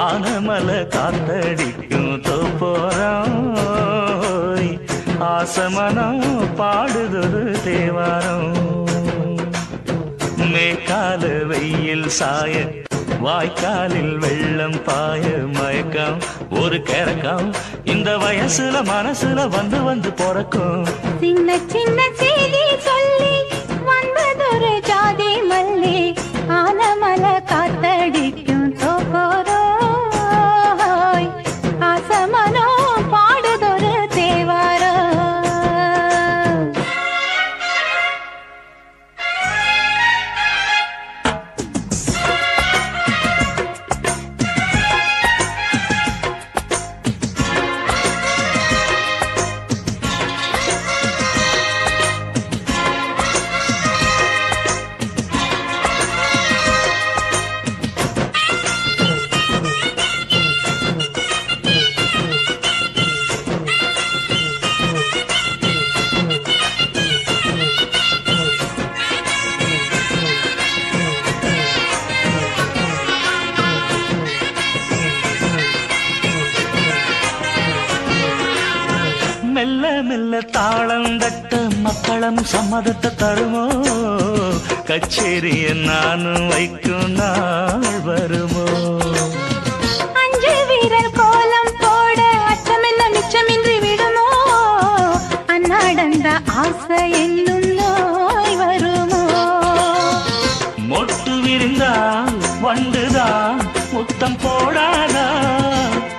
ஆனமல காத்தடிக்கும் தோப்போரம் ஆசமனம் பாடுதொரு தேவாரம் மேற்கால வெயில் சாய வாய்க்காலில் வெள்ளம் பாய மயக்கம் ஒரு கிறக்கம் இந்த வயசுல மனசுல வந்து வந்து பிறக்கும். சின்ன சின்ன செய்தி சொல்லி வந்ததொரு ஜாதி மல்லி ஆனமல காத்தடிக்கும் தோப்போரோய் ஆசமனோ பாடுதொரு தேவாரோ. மெல்ல மெல்ல தாளம் தட்ட மக்களும் சம்மதத்தை தருமோ கச்சேரிய நானும் வைக்கும் நாள் வருமோ. அஞ்சு வீரர் கோலம் போட அச்சமென்ன மிச்சமின்றி விடுமோ அந்நாடந்த ஆசை என்னும் நோய் வருமோ. மொட்டு விரிந்தால் வண்டுதான் முத்தம் போடாதா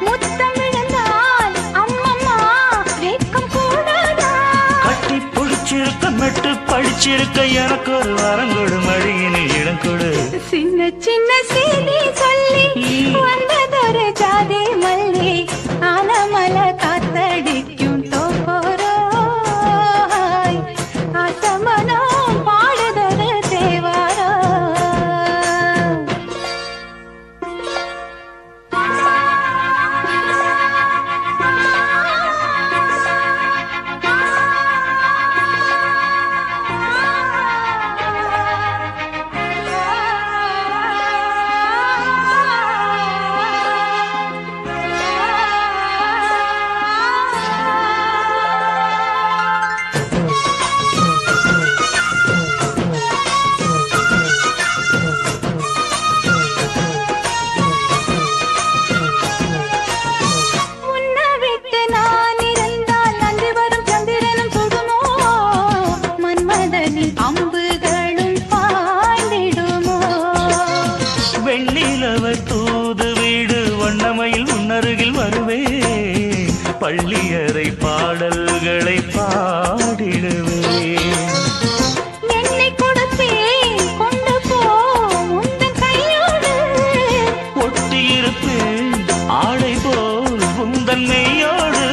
முத்தம் விழுந்தால் அம்மம்மா வேக்கம் கூடாதா. கட்டி பிடிச்சிருக்க மெட்டு படிச்சிருக்க எனக்கு ஒரு வரங்கொடு மழியினில் இடம் கொடு. சின்ன சின்ன செய்தி சொல்லி வந்ததொரு ஜாதி மல்லி ஆனமல காத்தடிக்கும் தோப்போரோய் ஆசமனோ பாடுதொரு தேவாரோ. உன்னை விட்டு நான் இருந்தால் நன்றி வரும் சந்திரனும் சுடுமோ மன்மதனின் அம்புகளும் பாய்ந்திடுமோ. வெண்ணிலவை தூது வீடு வண்ணமையில் உன்னருகில் வருவே பள்ளியறை பாடல்களை பாடிடுவே. என்னை கொடுத்தேன் கொண்டு போ உந்தன் கையோடு ஒட்டியிருப்பேன் ஆடை போல் உந்தன் மெய்யோடு.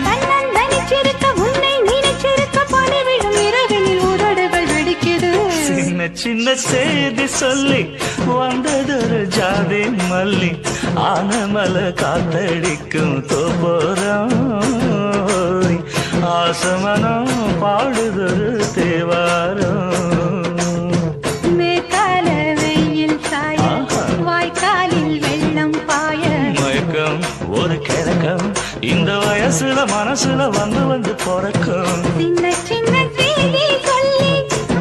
கண்ணன் நினைச்சிருக்க உன்னை நினைச்சிருக்க பணிவிடும் இரவினில் உதடுகள் வெடிக்குது. சின்ன சின்ன செய்தி சொல்லி வந்ததொரு ஜாதி மல்லி ஆனமல காத்தடிக்கும் தோப்போரம் ஆசமனம் பாடுதொரு தேவாரம். மேற்கால வெயில் சாய வாய்க்காலில் வெள்ளம் பாய மயக்கம் ஒரு கிழக்கம் இந்த வயசுல மனசுல வந்து வந்து பிறக்கும். சின்ன சின்ன செய்தி சொல்லி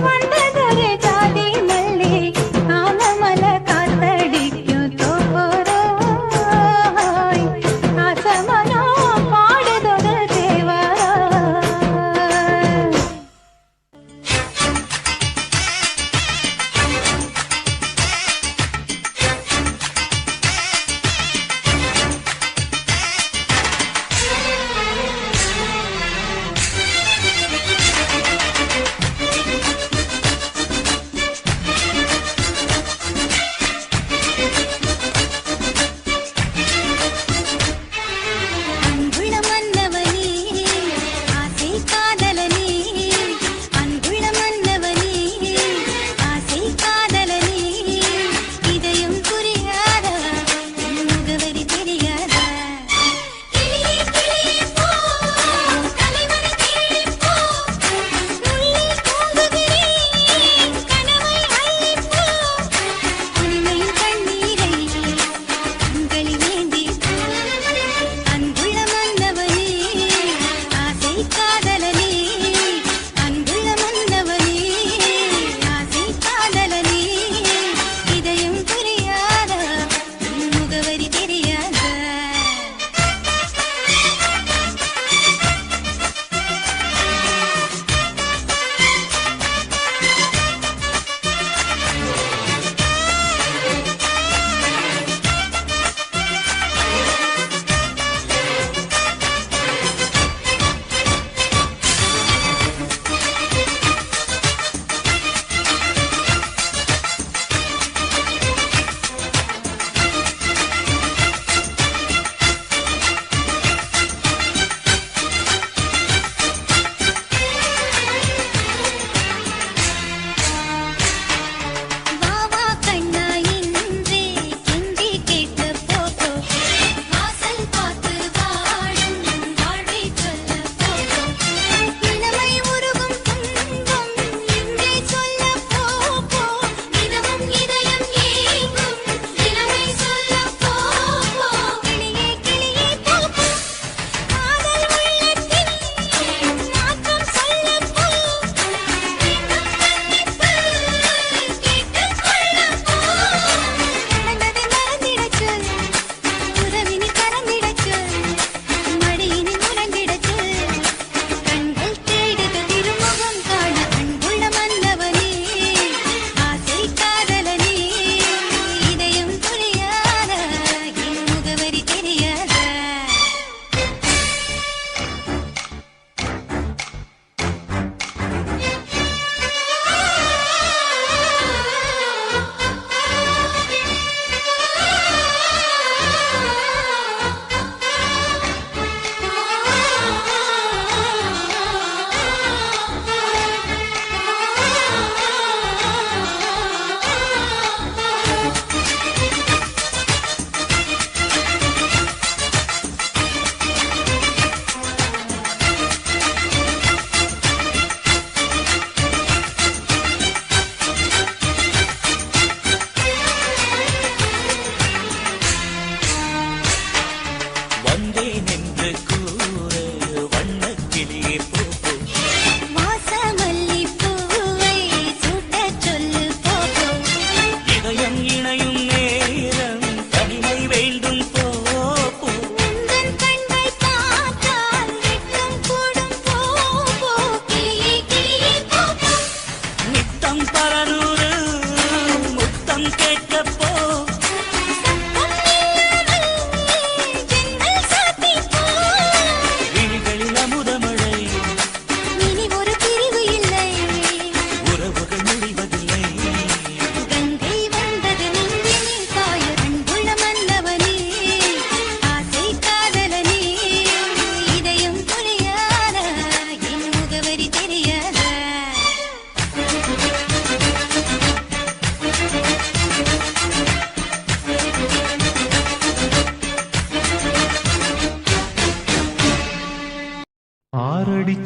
வந்ததொரு ஜாதி மல்லி ஆனமல காத்தடிக்கும் தோப்போரோய் ஆசமனோ பாடுதொரு தேவாரோ.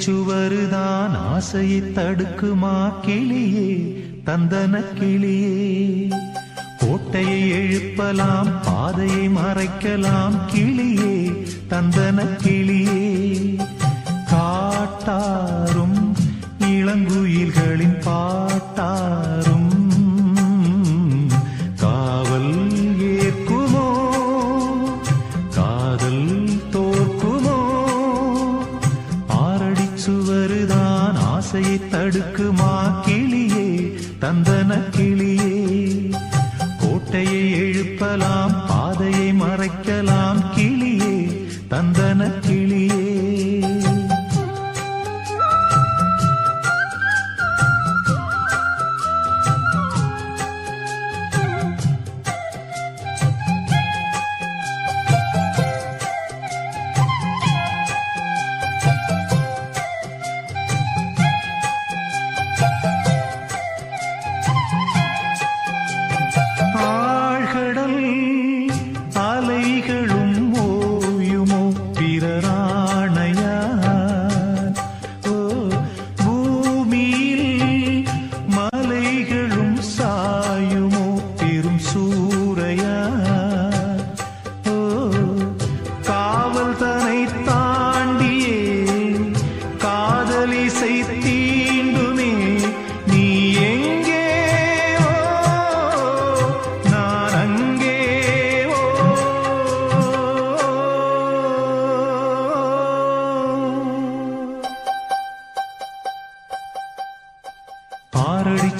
சுவருதான் ஆசையை தடுக்குமா கிளியே தந்தன கிளியே கோட்டையை எழுப்பலாம் பாதையை மறைக்கலாம் கிளியே தந்தன கிளியே காட்டாரும் இளங்குயில்களின் பாட்டாரும் காவல் ஏற்குமோ காதல் தோற்குமோ ஆரடி சுவருதான் ஆசையை தடுக்குமா கிளியே தந்தன கிளியே கோட்டையை எழுப்பலாம் பாதையை மறைக்கலாம் கிளியே தந்தன கிளியே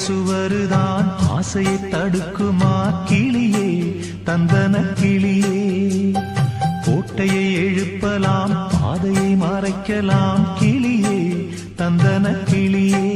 சுவருதான் ஆசையை தடுக்குமா கிளியே தந்தன கிளியே கோட்டையை எழுப்பலாம் பாதையை மறைக்கலாம் கிளியே தந்தன கிளியே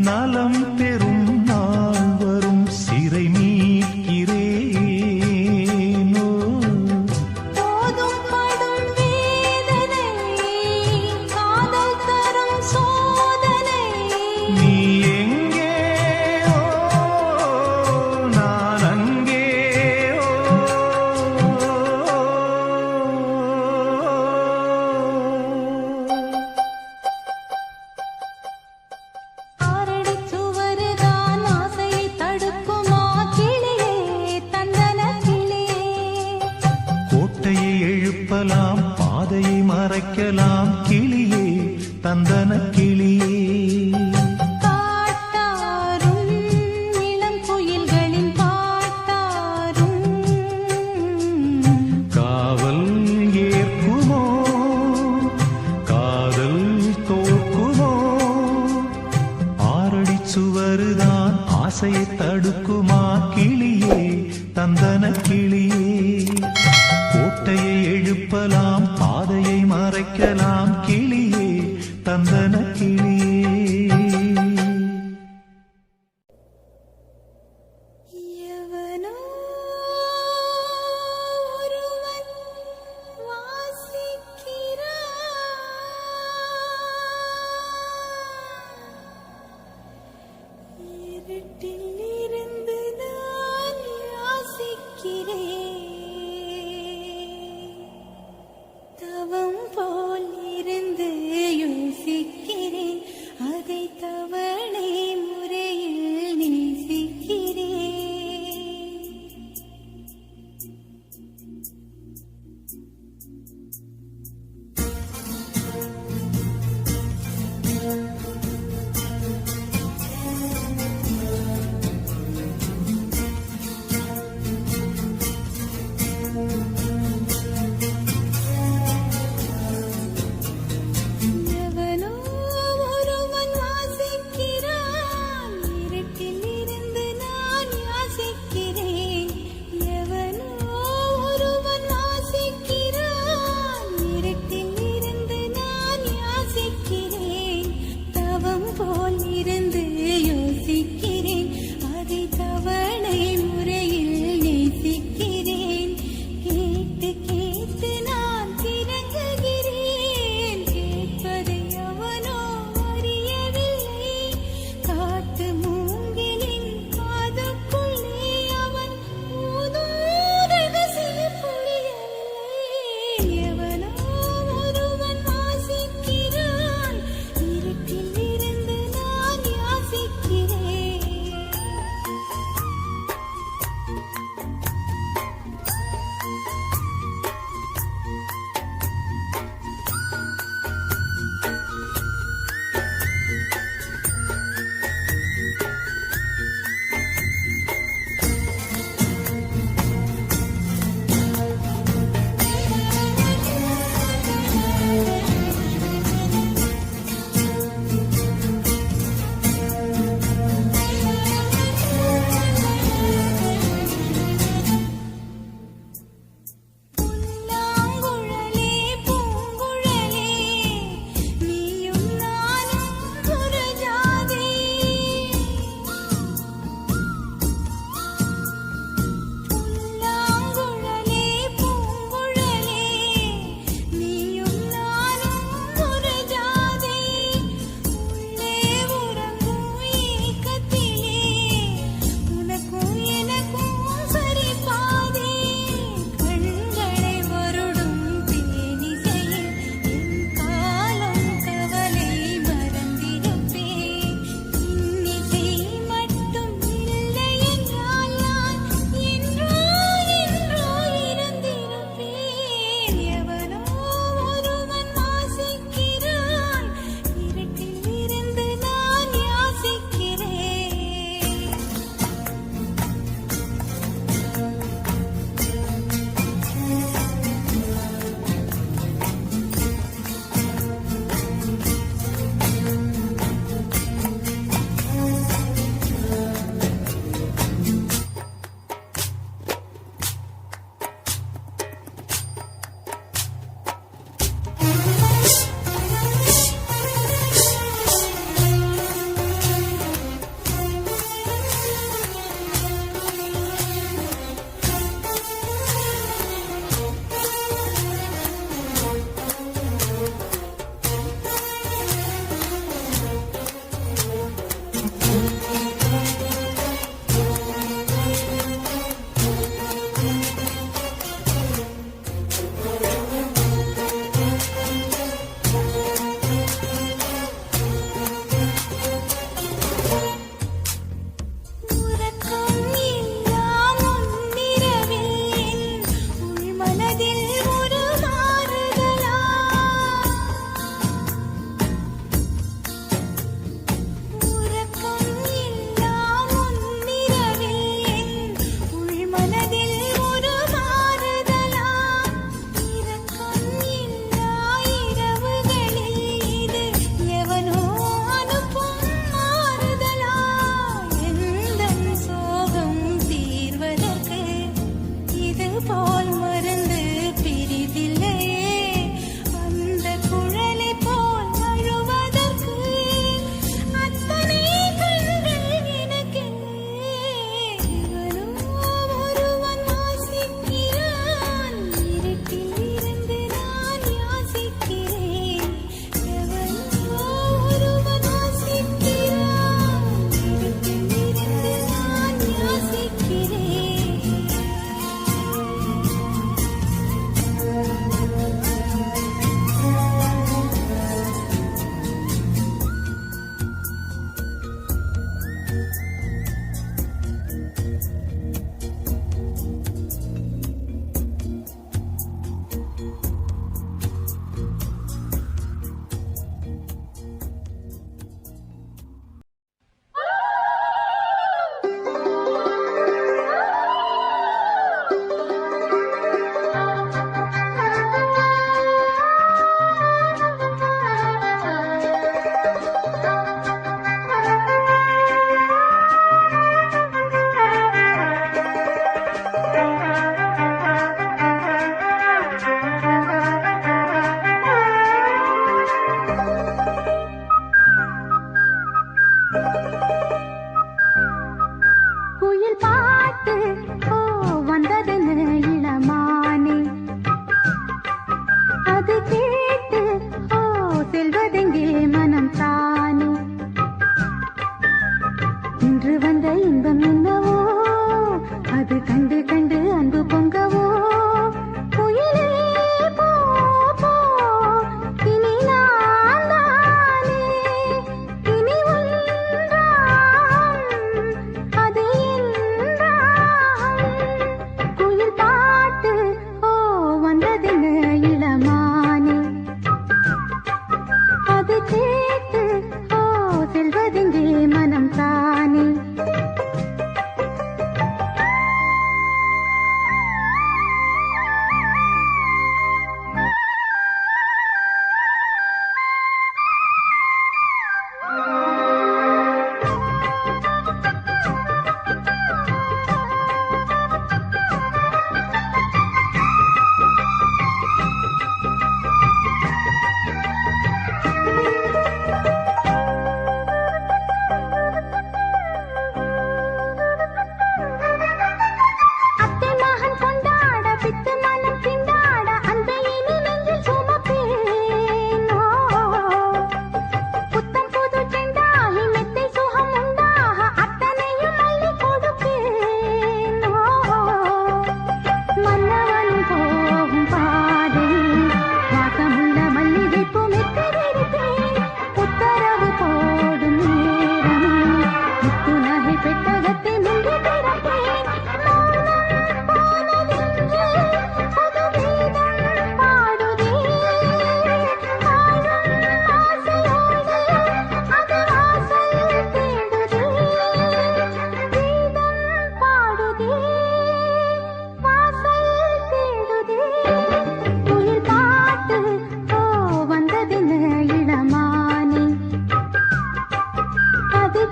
நலம் பெறும் நாள் வரும் சிறை மீட்கிறேனோ போதும் படும் வேதனை காதல் தரும் சோதனை நீ எங்கே நான் அங்கே எழுப்பலாம் பாதையை மறைக்கலாம் கிளியே தந்தன கிளியே காட்டாரும் இளம் குயில்களின் பாட்டாரும் காவல் ஏற்குமோ காதல் தோற்குமோ ஆரடி சுவருதான் ஆசையை தடுக்குமா கிளியே தந்தன கிளியே கோட்டையை எழுப்பலாம் பாதையை மறைக்கலாம் கிளியே தந்தன கிளியே எவனோ ஒருவன் எதை தவணை முறையில் நேசிக்கிறேன். எவனோ ஒருவன் வாசிக்கிறான்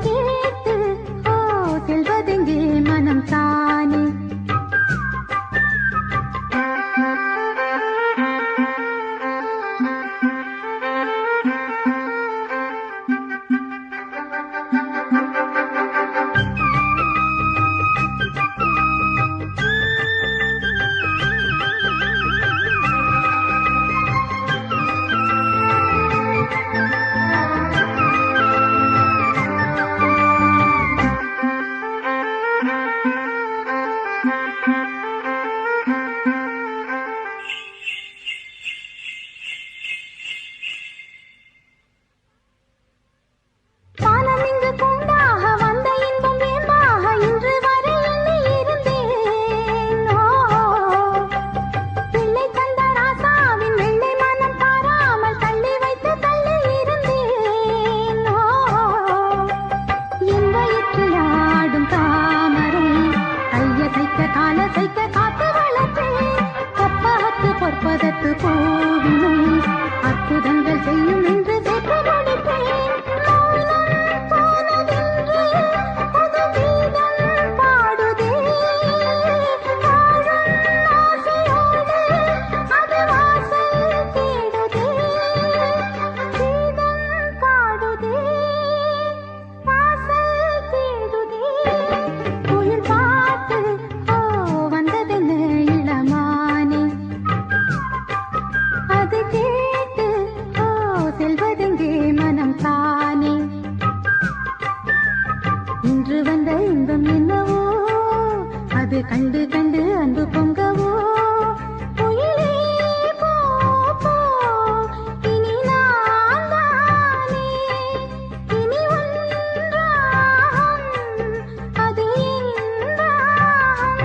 கேட்டு ஓ செல்வதெங்கே மனம் தானே. பொற்பதத்து போவினும் அற்புதங்கள் செய்யும் என்று சென்று முடிப்பேன். மௌனம் போனதென்று புது கீதம் பாடுதே. வாழும் ஆசையோடு அது வாசல் தேடுதே. கீதம் பாடுதே, வாசல் தேடுதே. குயில் பாட்டு ஓ வந்ததென்ன இளமானே. அது கேட்டு ஓ செல்வதெங்கே மனம் தானே. இன்று வந்த இன்பம் என்னவோ அது கண்டு கண்டு அன்பு பொங்கவோ. குயிலே போ போ இனி நான் தானே. இனி ஒன்றாகும் அது என் தாகம்.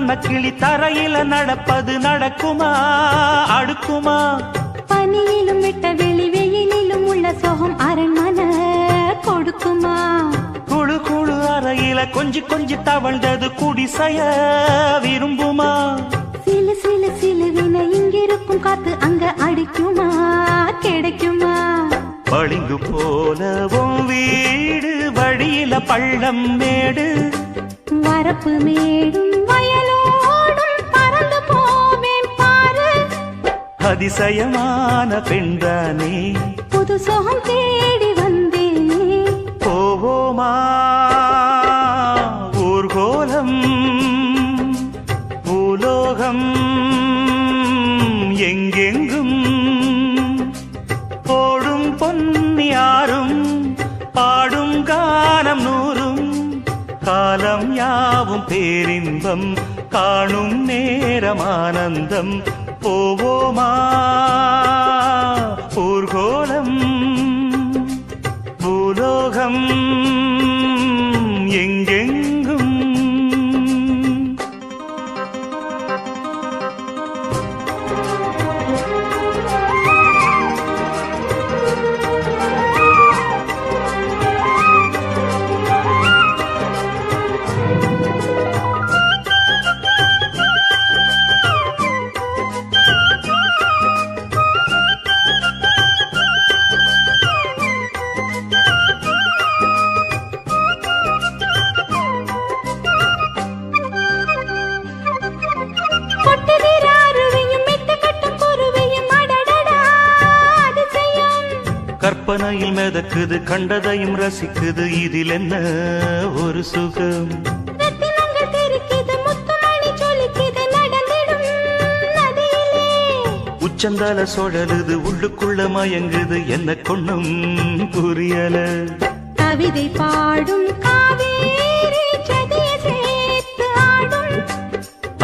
வண்ணக்கிளி தரையில நடப்பது நடக்குமா அடுக்குமா? பனியிலும் விட்ட வெளி வெயிலிலும் உள்ள சோகம் அரண்மனை கொடுக்குமா? குழு குழு அறையில கொஞ்சி கொஞ்சி தவழ்ந்தது குடிசைய விரும்புமா? சிலு சிலு சிலுவின இங்கிருக்கும் காத்து அங்க அடிக்குமா கிடைக்குமா? பளிங்கு போலவும் வீடு வழியில பள்ளம் மேடு, வரப்பு மேடும் வயலோடும் பறந்து போவேன் பாரு. அதிசயமான பெண்தானே புது சோகம் தேடி வந்தேனே. போவோமா ஊர்கோலம் பூலோகம் எங்கெங்கும் போடும் பொன்னியாரும் பாடும் காலம் நூறும் காலம் யாவும் பேரின்பம் காணும் நேரம் ஆனந்தம். போவோமா ஊர்கோலம் பூலோகம் எங்கெங்கும். கற்பனையில் மிதக்குது கண்டதையும் ரசிக்குது இதில் என்ன ஒரு சுகம். உச்சந்தால சுழலுது உள்ளுக்குள்ள மயங்குது என்ன கொண்ணும் புரியல. கவிதை பாடும் காவேரி ஜதியை சேர்த்து ஆடும்.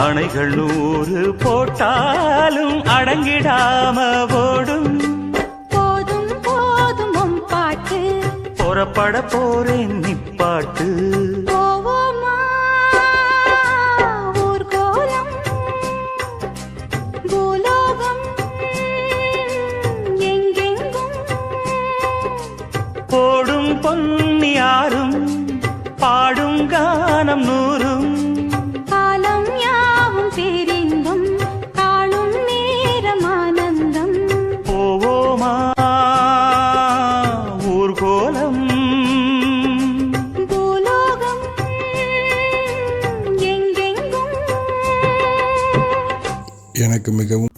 அணைகள் 100 போட்டாலும் அடங்கிடாம ஓடும். புறப்பட போறேன் நிப்பாட்டு. போவோமா ஊர்கோலம் பூலோகம் எங்கெங்கும் போடும் பொன்னியாரும் பாடும் கானம் நூறும் காலம் யாவும் பேரின்பம் காணும் நேரம் ஆனந்தம். போவோமா ஊர்கோலம் பூலோகம் எங்கெங்கும். எனக்கு மிகவும்